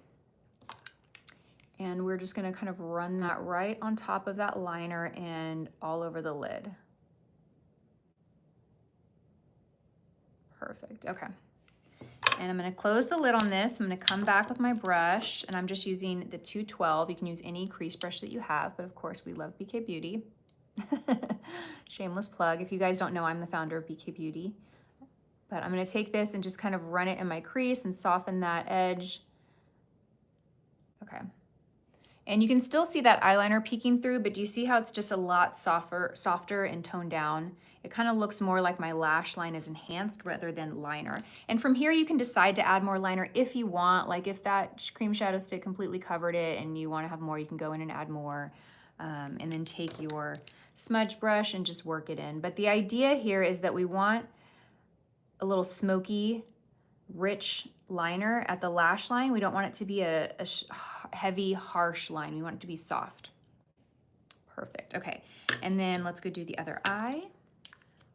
Speaker 1: And we're just gonna kind of run that right on top of that liner and all over the lid. Perfect, okay. And I'm gonna close the lid on this. I'm gonna come back with my brush, and I'm just using the 212. You can use any crease brush that you have, but of course we love BK Beauty. Shameless plug. If you guys don't know, I'm the founder of BK Beauty. But I'm gonna take this and just kind of run it in my crease and soften that edge. Okay. And you can still see that eyeliner peeking through, but do you see how it's just a lot softer and toned down? It kind of looks more like my lash line is enhanced rather than liner. And from here, you can decide to add more liner if you want. Like if that cream shadow stick completely covered it and you want to have more, you can go in and add more. And then take your smudge brush and just work it in. But the idea here is that we want a little smoky, rich liner at the lash line. We don't want it to be a heavy, harsh line. We want it to be soft. Perfect. Okay. And then let's go do the other eye.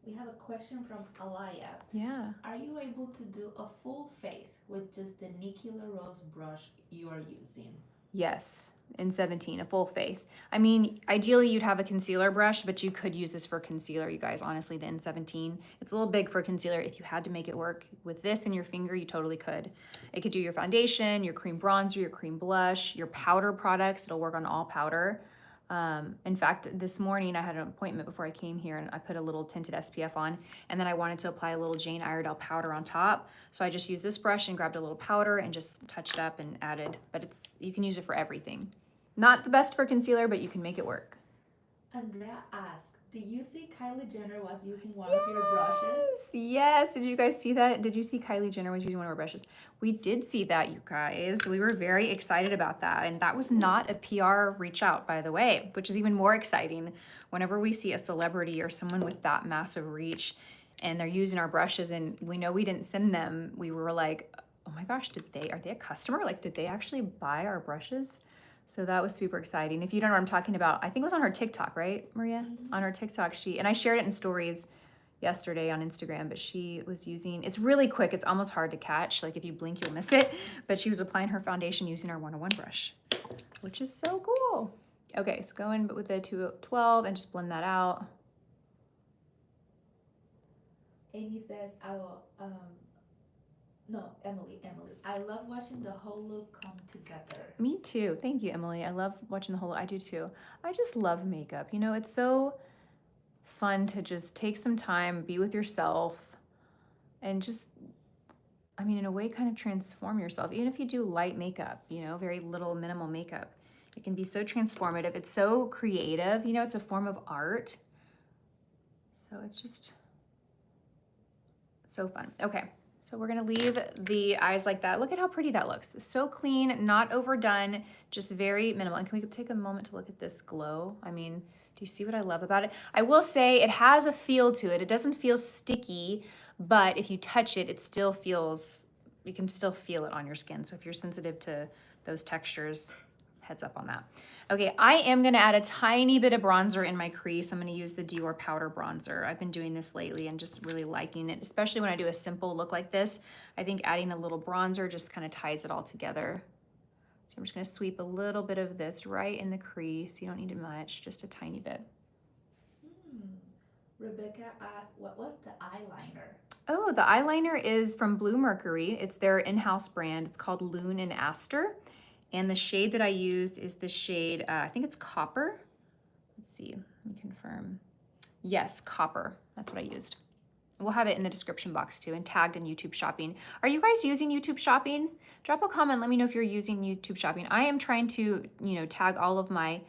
Speaker 2: We have a question from Alaya.
Speaker 1: Yeah.
Speaker 2: Are you able to do a full face with just the Nikki LaRose brush you are using?
Speaker 1: Yes, in 17, a full face. I mean, ideally you'd have a concealer brush, but you could use this for concealer, you guys, honestly, the N17. It's a little big for concealer. If you had to make it work with this in your finger, you totally could. It could do your foundation, your cream bronzer, your cream blush, your powder products. It'll work on all powder. In fact, this morning I had an appointment before I came here, and I put a little tinted SPF on, and then I wanted to apply a little Jane Iredale powder on top. So I just used this brush and grabbed a little powder and just touched up and added, but you can use it for everything. Not the best for concealer, but you can make it work.
Speaker 2: Andrea asked, did you see Kylie Jenner was using one of your brushes?
Speaker 1: Yes. Did you guys see that? Did you see Kylie Jenner was using one of our brushes? We did see that, you guys. We were very excited about that. And that was not a PR reach out, by the way, which is even more exciting whenever we see a celebrity or someone with that massive reach and they're using our brushes and we know we didn't send them. We were like, oh my gosh, are they a customer? Like, did they actually buy our brushes? So that was super exciting. If you don't know what I'm talking about, I think it was on her TikTok, right, Maria? Mm-hmm. On her TikTok, and I shared it in stories yesterday on Instagram, but she was using, it's really quick. It's almost hard to catch. Like if you blink, you'll miss it. But she was applying her foundation using our 101 brush, which is so cool. Okay, so go in with the 212 and just blend that out.
Speaker 2: Amy says, Emily, I love watching the whole look come together.
Speaker 1: Me too. Thank you, Emily. I love watching the whole look. I do too. I just love makeup. You know, it's so fun to just take some time, be with yourself, and just, I mean, in a way, kind of transform yourself. Even if you do light makeup, you know, very little minimal makeup, it can be so transformative. It's so creative. You know, it's a form of art. So it's just so fun. Okay. So we're gonna leave the eyes like that. Look at how pretty that looks. So clean, not overdone, just very minimal. And can we take a moment to look at this glow? I mean, do you see what I love about it? I will say it has a feel to it. It doesn't feel sticky, but if you touch it, it still feels, you can still feel it on your skin. So if you're sensitive to those textures, heads up on that. Okay, I am gonna add a tiny bit of bronzer in my crease. I'm gonna use the DIOR powder bronzer. I've been doing this lately and just really liking it, especially when I do a simple look like this. I think adding a little bronzer just kind of ties it all together. So I'm just gonna sweep a little bit of this right in the crease. You don't need it much, just a tiny bit.
Speaker 2: Rebecca asked, what was the eyeliner?
Speaker 1: Oh, the eyeliner is from Blue Mercury. It's their in-house brand. It's called Loon and Aster. And the shade that I used is the shade, I think it's Copper. Let's see, let me confirm. Yes, Copper, that's what I used. We'll have it in the description box too and tagged in YouTube Shopping. Are you guys using YouTube Shopping? Drop a comment, let me know if you're using YouTube Shopping. I am trying to, tag all of my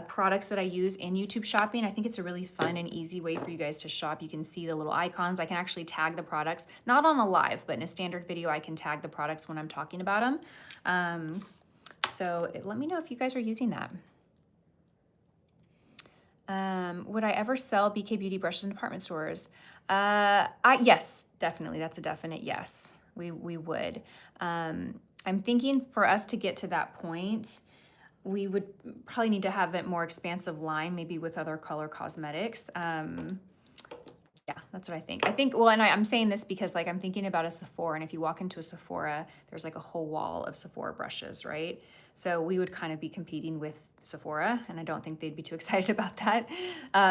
Speaker 1: products that I use in YouTube Shopping. I think it's a really fun and easy way for you guys to shop. You can see the little icons. I can actually tag the products, not on a live, but in a standard video, I can tag the products when I'm talking about them. So let me know if you guys are using that. Would I ever sell BK Beauty brushes in department stores? Yes, definitely. That's a definite yes. We would. I'm thinking for us to get to that point, we would probably need to have a more expansive line, maybe with other color cosmetics. Yeah, that's what I think. Well, and I'm saying this because like I'm thinking about a Sephora, and if you walk into a Sephora, there's like a whole wall of Sephora brushes, right? So we would kind of be competing with Sephora, and I don't think they'd be too excited about that.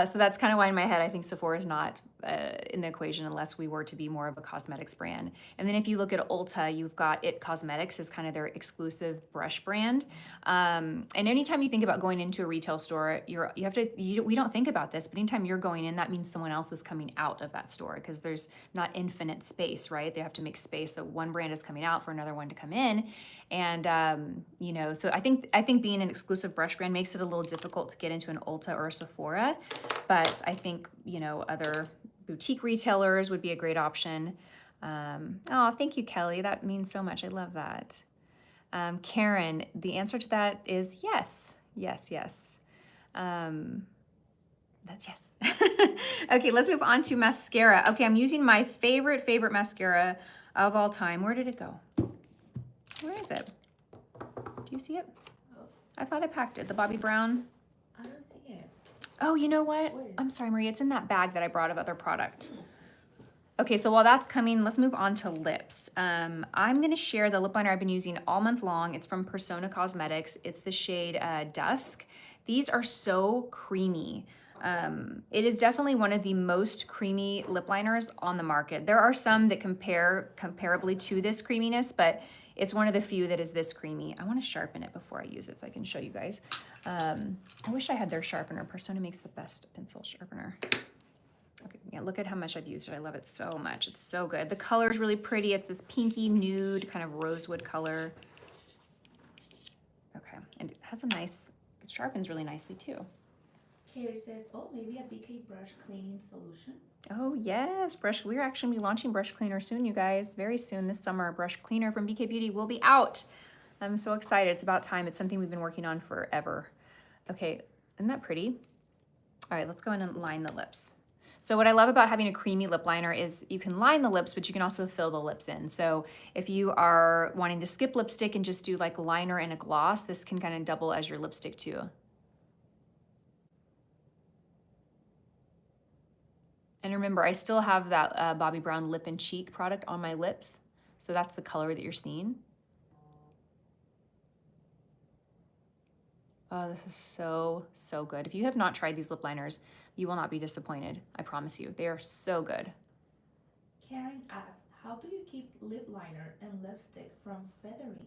Speaker 1: So that's kind of why in my head, I think Sephora is not in the equation unless we were to be more of a cosmetics brand. And then if you look at Ulta, you've got It Cosmetics as kind of their exclusive brush brand. And anytime you think about going into a retail store, we don't think about this, but anytime you're going in, that means someone else is coming out of that store because there's not infinite space, right? They have to make space so one brand is coming out for another one to come in. And, so I think being an exclusive brush brand makes it a little difficult to get into an Ulta or a Sephora, but I think, other boutique retailers would be a great option. Oh, thank you, Kelly. That means so much. I love that. Karen, the answer to that is yes. Yes, yes. That's yes. Okay, let's move on to mascara. Okay, I'm using my favorite mascara of all time. Where did it go? Where is it? Do you see it? I thought I packed it. The Bobbi Brown.
Speaker 2: I don't see it.
Speaker 1: Oh, you know what? I'm sorry, Maria. It's in that bag that I brought of other product. Okay, so while that's coming, let's move on to lips. I'm going to share the lip liner I've been using all month long. It's from Persona Cosmetics. It's the shade Dusk. These are so creamy. It is definitely one of the most creamy lip liners on the market. There are some that compare comparably to this creaminess, but it's one of the few that is this creamy. I want to sharpen it before I use it so I can show you guys. I wish I had their sharpener. Persona makes the best pencil sharpener. Okay, yeah, look at how much I've used it. I love it so much. It's so good. The color is really pretty. It's this pinky nude kind of rosewood color. Okay, and it has it sharpens really nicely too.
Speaker 2: Carrie says, oh, maybe a BK brush cleaning solution.
Speaker 1: Oh yes, we're actually gonna be launching brush cleaner soon, you guys. Very soon this summer, brush cleaner from BK Beauty will be out. I'm so excited. It's about time. It's something we've been working on forever. Okay, isn't that pretty? All right, let's go in and line the lips. So what I love about having a creamy lip liner is you can line the lips, but you can also fill the lips in. So if you are wanting to skip lipstick and just do like liner and a gloss, this can kind of double as your lipstick too. And remember, I still have that Bobbi Brown Lip and Cheek product on my lips. So that's the color that you're seeing. Oh, this is so, so good. If you have not tried these lip liners, you will not be disappointed. I promise you. They are so good.
Speaker 2: Karen asks, how do you keep lip liner and lipstick from feathering?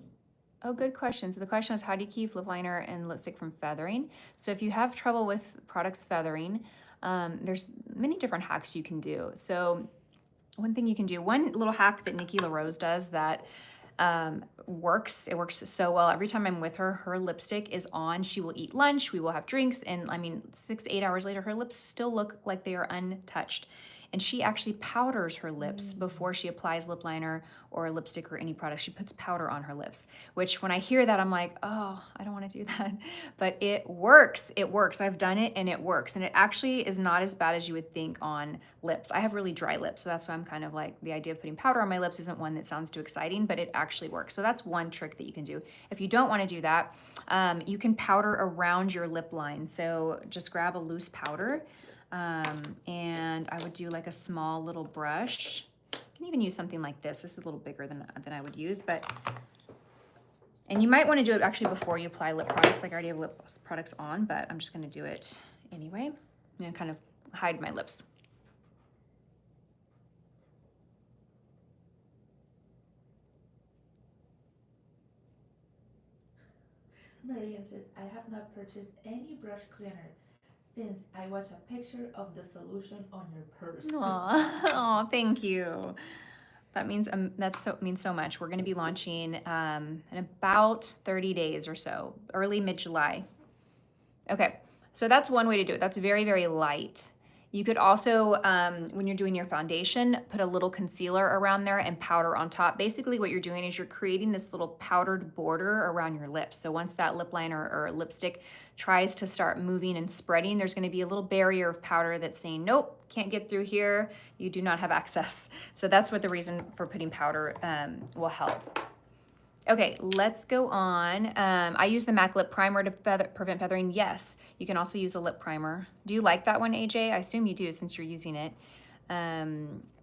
Speaker 1: Oh, good question. So the question is, how do you keep lip liner and lipstick from feathering? So if you have trouble with products feathering, there's many different hacks you can do. So one thing you can do, one little hack that Nikki LaRose does that works. It works so well. Every time I'm with her, her lipstick is on. She will eat lunch. We will have drinks. And 6 to 8 hours later, her lips still look like they are untouched. and she actually powders her lips before she applies lip liner or lipstick or any product. She puts powder on her lips, which when I hear that, I'm like, oh, I don't want to do that. But it works. It works. I've done it and it works. And it actually is not as bad as you would think on lips. I have really dry lips, so that's why I'm kind of like, the idea of putting powder on my lips isn't one that sounds too exciting, but it actually works. So that's one trick that you can do. If you don't want to do that, you can powder around your lip line. So just grab a loose powder, and I would do like a small little brush. You can even use something like this. This is a little bigger than I would use, and you might want to do it actually before you apply lip products. Like I already have lip products on, but I'm just going to do it anyway. I'm going to kind of hide my lips.
Speaker 2: Marian says, I have not purchased any brush cleaner since I watched a picture of the solution on your purse.
Speaker 1: Aw, thank you. That means means so much. We're going to be launching in about 30 days or so, early mid-July. Okay, so that's one way to do it. That's very, very light. You could also, when you're doing your foundation, put a little concealer around there and powder on top. Basically what you're doing is you're creating this little powdered border around your lips. So once that lip liner or lipstick tries to start moving and spreading, there's gonna be a little barrier of powder that's saying, nope, can't get through here. You do not have access. So that's what the reason for putting powder will help. Okay, let's go on. I use the MAC lip primer to prevent feathering. Yes, you can also use a lip primer. Do you like that one, AJ? I assume you do since you're using it.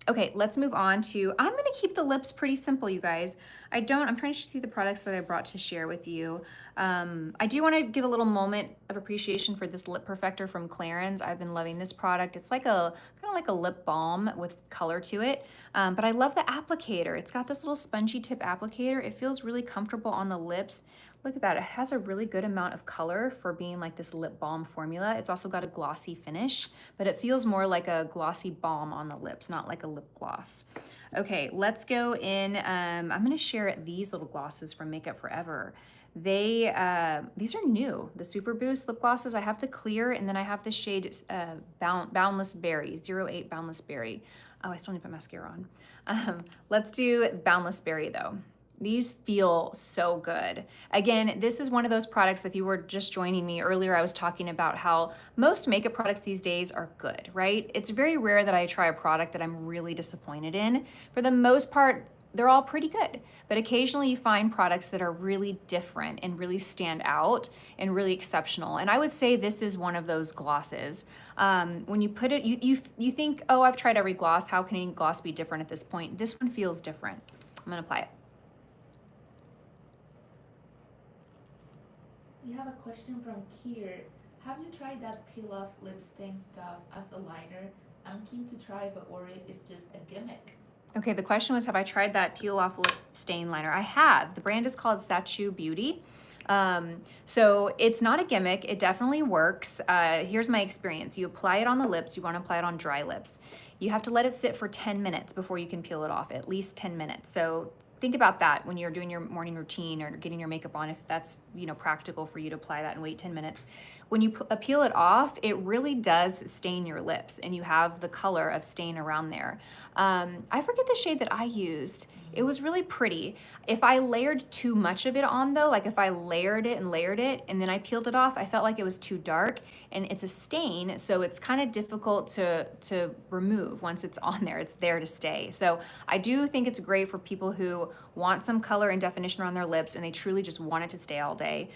Speaker 1: Okay, let's move on to, I'm gonna keep the lips pretty simple, you guys. I'm trying to see the products that I brought to share with you. I do wanna give a little moment of appreciation for this lip perfector from Clarins. I've been loving this product. It's like kind of like a lip balm with color to it. But I love the applicator. It's got this little spongy tip applicator. It feels really comfortable on the lips. Look at that, it has a really good amount of color for being like this lip balm formula. It's also got a glossy finish, but it feels more like a glossy balm on the lips, not like a lip gloss. Okay, let's go in. I'm gonna share these little glosses from Makeup Forever. These are new, the Super Boost lip glosses. I have the clear, and then I have the shade Boundless Berry, 08 Boundless Berry. Oh, I still need to put mascara on. Let's do Boundless Berry though. These feel so good. Again, this is one of those products, if you were just joining me earlier, I was talking about how most makeup products these days are good, right? It's very rare that I try a product that I'm really disappointed in. For the most part, they're all pretty good, but occasionally you find products that are really different and really stand out and really exceptional. And I would say this is one of those glosses. When you put it, you think, oh, I've tried every gloss. How can any gloss be different at this point? This one feels different. I'm gonna apply it.
Speaker 2: We have a question from Kier. Have you tried that peel-off lip stain stuff as a liner? I'm keen to try, but worried it's just a gimmick.
Speaker 1: Okay, the question was, have I tried that peel-off lip stain liner? I have. The brand is called Statue Beauty. So it's not a gimmick. It definitely works. Here's my experience. You apply it on the lips. You want to apply it on dry lips. You have to let it sit for 10 minutes before you can peel it off, at least 10 minutes. So think about that when you're doing your morning routine or getting your makeup on, if that's, practical for you to apply that and wait 10 minutes. When you peel it off, it really does stain your lips and you have the color of stain around there. I forget the shade that I used. It was really pretty. If I layered too much of it on though, like if I layered it and then I peeled it off, I felt like it was too dark, and it's a stain, so it's kind of difficult to remove once it's on there. It's there to stay. So I do think it's great for people who want some color and definition around their lips and they truly just want it to stay all day.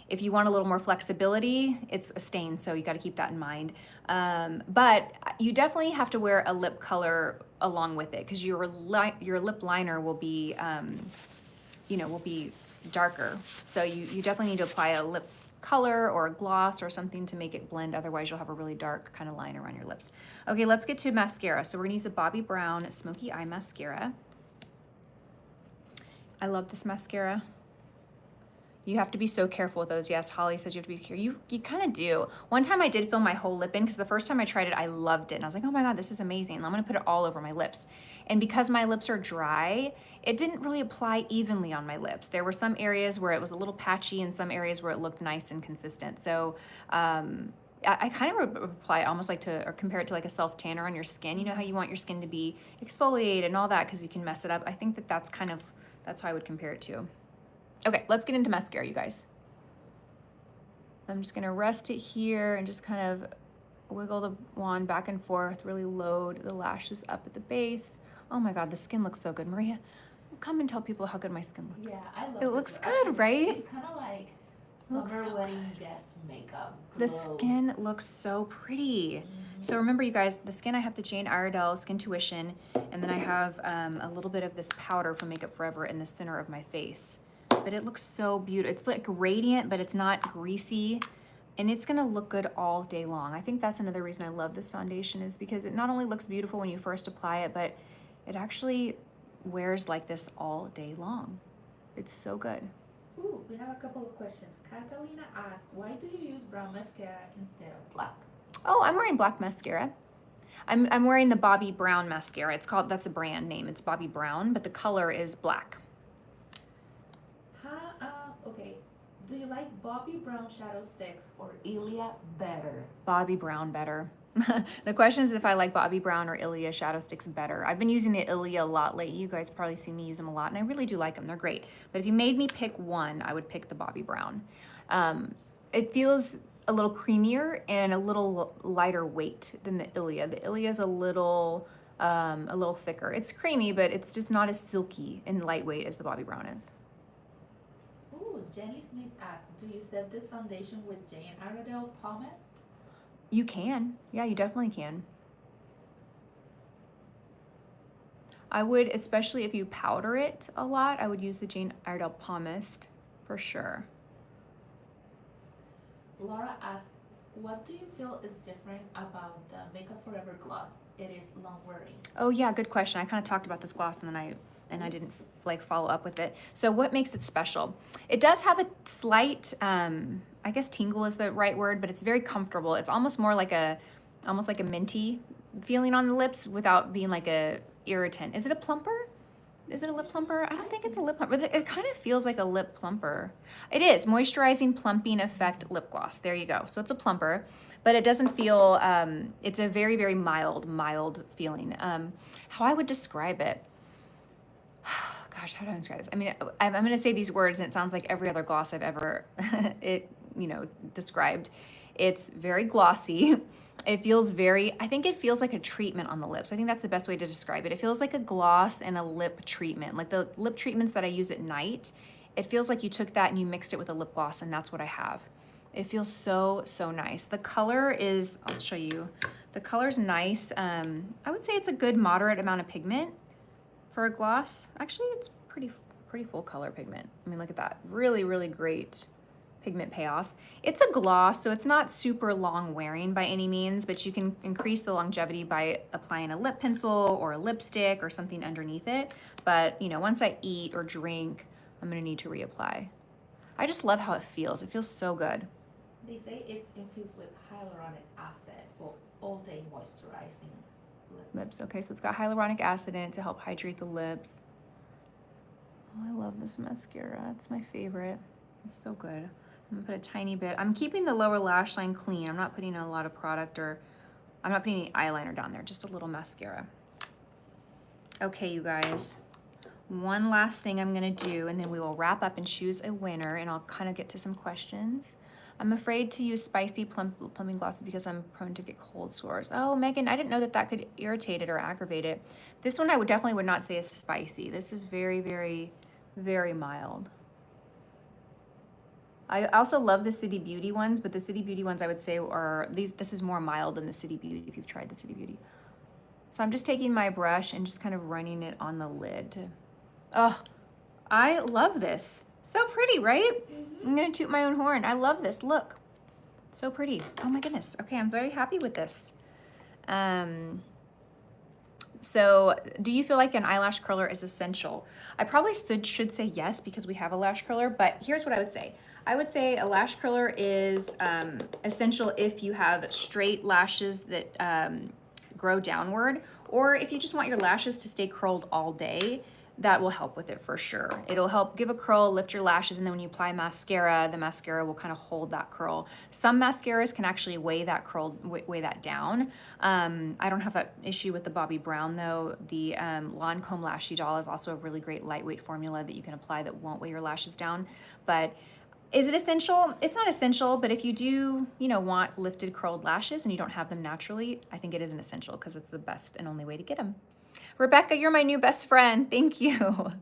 Speaker 1: If you want a little more flexibility, it's a stain, so you got to keep that in mind. But you definitely have to wear a lip color along with it, because your lip liner will be, will be darker. So you definitely need to apply a lip color or a gloss or something to make it blend. Otherwise, you'll have a really dark kind of line around your lips. Okay, let's get to mascara. So we're gonna use a Bobbi Brown Smoky Eye Mascara. I love this mascara. You have to be so careful with those. Yes, Holly says you have to be careful. You kind of do. One time I did fill my whole lip in, because the first time I tried it, I loved it. And I was like, oh my God, this is amazing. And I'm gonna put it all over my lips. And because my lips are dry, it didn't really apply evenly on my lips. There were some areas where it was a little patchy and some areas where it looked nice and consistent. So I kind of apply it almost like to, or compare it to like a self tanner on your skin. You know how you want your skin to be exfoliated and all that because you can mess it up. I think that that's how I would compare it to. Okay, let's get into mascara, you guys. I'm just gonna rest it here and just kind of wiggle the wand back and forth, really load the lashes up at the base. Oh my God, the skin looks so good. Maria, come and tell people how good my skin looks.
Speaker 2: Yeah, I love
Speaker 1: it. Looks good, right?
Speaker 2: It's kind of like summer wedding guest makeup.
Speaker 1: The skin looks so pretty. So remember, you guys, the skin I have the Jane Iredale Skin Tuition, and then I have a little bit of this powder from Makeup Forever in the center of my face. But it looks so beautiful. It's like radiant, but it's not greasy. And it's gonna look good all day long. I think that's another reason I love this foundation, is because it not only looks beautiful when you first apply it, but it actually wears like this all day long. It's so good.
Speaker 2: Ooh, we have a couple of questions. Catalina asked, why do you use brown mascara instead of black?
Speaker 1: Oh, I'm wearing black mascara. I'm wearing the Bobbi Brown mascara. It's called, that's a brand name. It's Bobbi Brown, but the color is black.
Speaker 2: Okay. Do you like Bobbi Brown shadow sticks or Ilia better?
Speaker 1: Bobbi Brown better. The question is if I like Bobbi Brown or Ilia shadow sticks better. I've been using the Ilia a lot lately. You guys probably see me use them a lot, and I really do like them. They're great. But if you made me pick one, I would pick the Bobbi Brown. It feels a little creamier and a little lighter weight than the Ilia. The Ilia is a little thicker. It's creamy, but it's just not as silky and lightweight as the Bobbi Brown is.
Speaker 2: Ooh, Jenny Smith asked, do you set this foundation with Jane Iredale Pumice?
Speaker 1: You can. Yeah, you definitely can. I would, especially if you powder it a lot, I would use the Jane Iredale Pumice for sure.
Speaker 2: Laura asked, what do you feel is different about the Makeup Forever gloss? It is long wearing. Oh
Speaker 1: yeah, good question. I kind of talked about this gloss and then I didn't like follow up with it. So what makes it special? It does have a slight, I guess tingle is the right word, but it's very comfortable. It's almost more like almost like a minty feeling on the lips without being like a irritant. Is it a plumper? Is it a lip plumper? I don't think it's a lip plumper. It kind of feels like a lip plumper. It is moisturizing plumping effect lip gloss. There you go. So it's a plumper, but it doesn't feel, it's a very, very mild feeling. How I would describe it, gosh, how do I describe this? I mean, I'm going to say these words and it sounds like every other gloss I've ever, described. It's very glossy. It feels I think it feels like a treatment on the lips. I think that's the best way to describe it. It feels like a gloss and a lip treatment. Like the lip treatments that I use at night, it feels like you took that and you mixed it with a lip gloss, and that's what I have. It feels so, so nice. The color is, I'll show you. The color's nice. I would say it's a good moderate amount of pigment for a gloss. Actually, it's pretty full color pigment. I mean, look at that. Really, really great pigment payoff. It's a gloss, so it's not super long wearing by any means, but you can increase the longevity by applying a lip pencil or a lipstick or something underneath it. But once I eat or drink, I'm gonna need to reapply. I just love how it feels. It feels so good.
Speaker 2: They say it's infused with hyaluronic acid for all-day moisturizing lips.
Speaker 1: Okay, so it's got hyaluronic acid in it to help hydrate the lips. Oh, I love this mascara. It's my favorite. It's so good. I'm gonna put a tiny bit. I'm keeping the lower lash line clean. I'm not putting a lot of product, or I'm not putting any eyeliner down there, just a little mascara. Okay, you guys. One last thing I'm gonna do, and then we will wrap up and choose a winner, and I'll kind of get to some questions. I'm afraid to use spicy plumping glosses because I'm prone to get cold sores. Oh, Megan, I didn't know that could irritate it or aggravate it. This one I definitely would not say is spicy. This is very, very, very mild. I also love the City Beauty ones, but the City Beauty ones I would say are this is more mild than the City Beauty if you've tried the City Beauty. So I'm just taking my brush and just kind of running it on the lid. Oh, I love this. So pretty, right? Mm-hmm. I'm gonna toot my own horn. I love this. Look, so pretty. Oh my goodness. Okay, I'm very happy with this. So do you feel like an eyelash curler is essential? I probably should say yes because we have a lash curler, but here's what I would say. I would say a lash curler is essential if you have straight lashes that grow downward, or if you just want your lashes to stay curled all day. that will help with it for sure. It'll help give a curl, lift your lashes, and then when you apply mascara, the mascara will kind of hold that curl. Some mascaras can actually weigh that curl, weigh that down. I don't have that issue with the Bobbi Brown though. The Lancome Lashy Doll is also a really great lightweight formula that you can apply that won't weigh your lashes down. But is it essential? It's not essential, but if you do, you know, want lifted curled lashes and you don't have them naturally, I think it is an essential because it's the best and only way to get them. Rebecca, you're my new best friend. Thank you.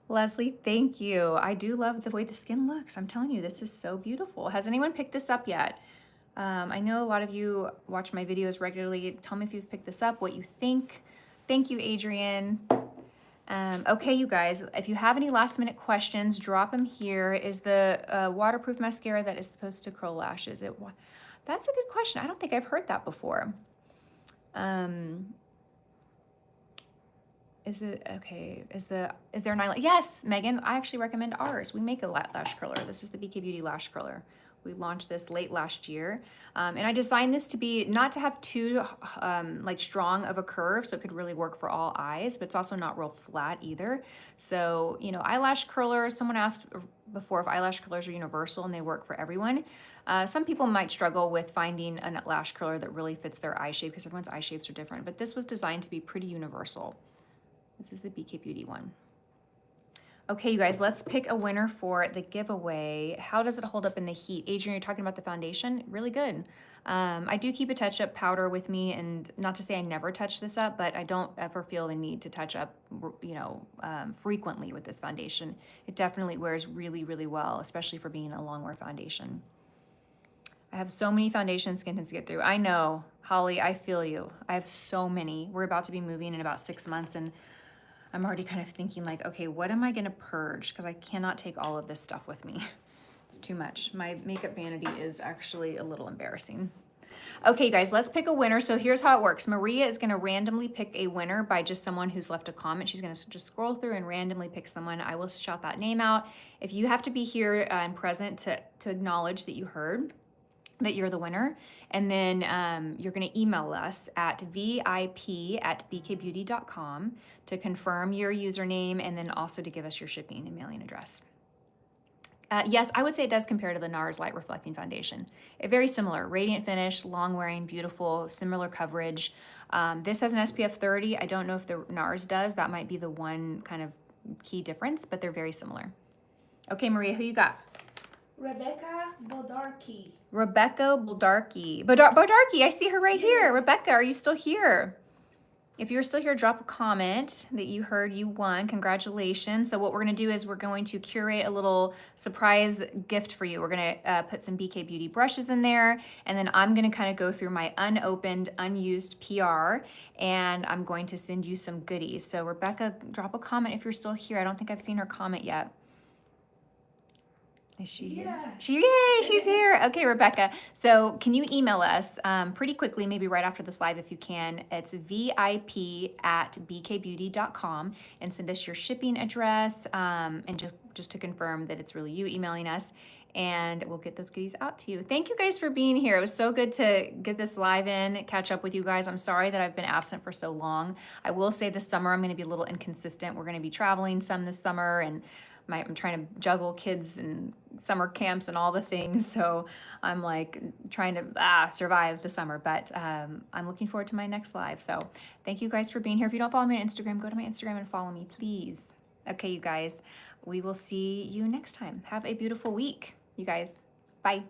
Speaker 1: Leslie, thank you. I do love the way the skin looks. I'm telling you, this is so beautiful. Has anyone picked this up yet? I know a lot of you watch my videos regularly. Tell me if you've picked this up, what you think. Thank you, Adrian. Okay, you guys, if you have any last minute questions, drop them here. Is the waterproof mascara that is supposed to curl lashes? That's a good question. I don't think I've heard that before. Is it okay? Is there an eyelash? Yes, Megan, I actually recommend ours. We make a lash curler. This is the BK Beauty lash curler. We launched this late last year. And I designed this to be, not to have too like strong of a curve, so it could really work for all eyes, but it's also not real flat either. So, you know, eyelash curlers, someone asked before if eyelash curlers are universal and they work for everyone. Some people might struggle with finding a lash curler that really fits their eye shape because everyone's eye shapes are different, but this was designed to be pretty universal. This is the BK Beauty one. Okay, you guys, let's pick a winner for the giveaway. How does it hold up in the heat? Adrian, you're talking about the foundation? Really good. I do keep a touch-up powder with me, and not to say I never touch this up, but I don't ever feel the need to touch up, you know, frequently with this foundation. It definitely wears really, really well, especially for being a Longwear foundation. I have so many foundation skin tints to get through. I know, Holly, I feel you. I have so many. We're about to be moving in about 6 months, and I'm already kind of thinking like, okay, what am I gonna purge? Because I cannot take all of this stuff with me. It's too much. My makeup vanity is actually a little embarrassing. Okay, guys, let's pick a winner. So here's how it works. Maria is gonna randomly pick a winner by just someone who's left a comment. She's gonna just scroll through and randomly pick someone. I will shout that name out. If you have to be here and present to acknowledge that you heard that you're the winner, and then you're going to email us at vip@bkbeauty.com to confirm your username and then also to give us your shipping and mailing address. Yes, I would say it does compare to the NARS Light Reflecting Foundation. Very similar, radiant finish, long wearing, beautiful, similar coverage. This has an SPF 30. I don't know if the NARS does. That might be the one kind of key difference, but they're very similar. Okay, Maria, who you got?
Speaker 2: Rebecca Bodarky.
Speaker 1: Rebecca Bodarky. Bodarky, I see her right here. Rebecca, are you still here? If you're still here, drop a comment that you heard you won. Congratulations. So what we're going to do is we're going to curate a little surprise gift for you. We're going to put some BK Beauty brushes in there, and then I'm going to kind of go through my unopened, unused PR, and I'm going to send you some goodies. So Rebecca, drop a comment if you're still here. I don't think I've seen her comment yet. Is she here? Yay, she's here. Okay, Rebecca. So can you email us pretty quickly, maybe right after this live if you can. It's vip@bkbeauty.com and send us your shipping address and just to confirm that it's really you emailing us, and we'll get those goodies out to you. Thank you guys for being here. It was so good to get this live in, catch up with you guys. I'm sorry that I've been absent for so long. I will say this summer I'm going to be a little inconsistent. We're going to be traveling some this summer, and I'm trying to juggle kids and summer camps and all the things. So I'm like trying to survive the summer, but I'm looking forward to my next live. So thank you guys for being here. If you don't follow me on Instagram, go to my Instagram and follow me, please. Okay, you guys, we will see you next time. Have a beautiful week, you guys. Bye.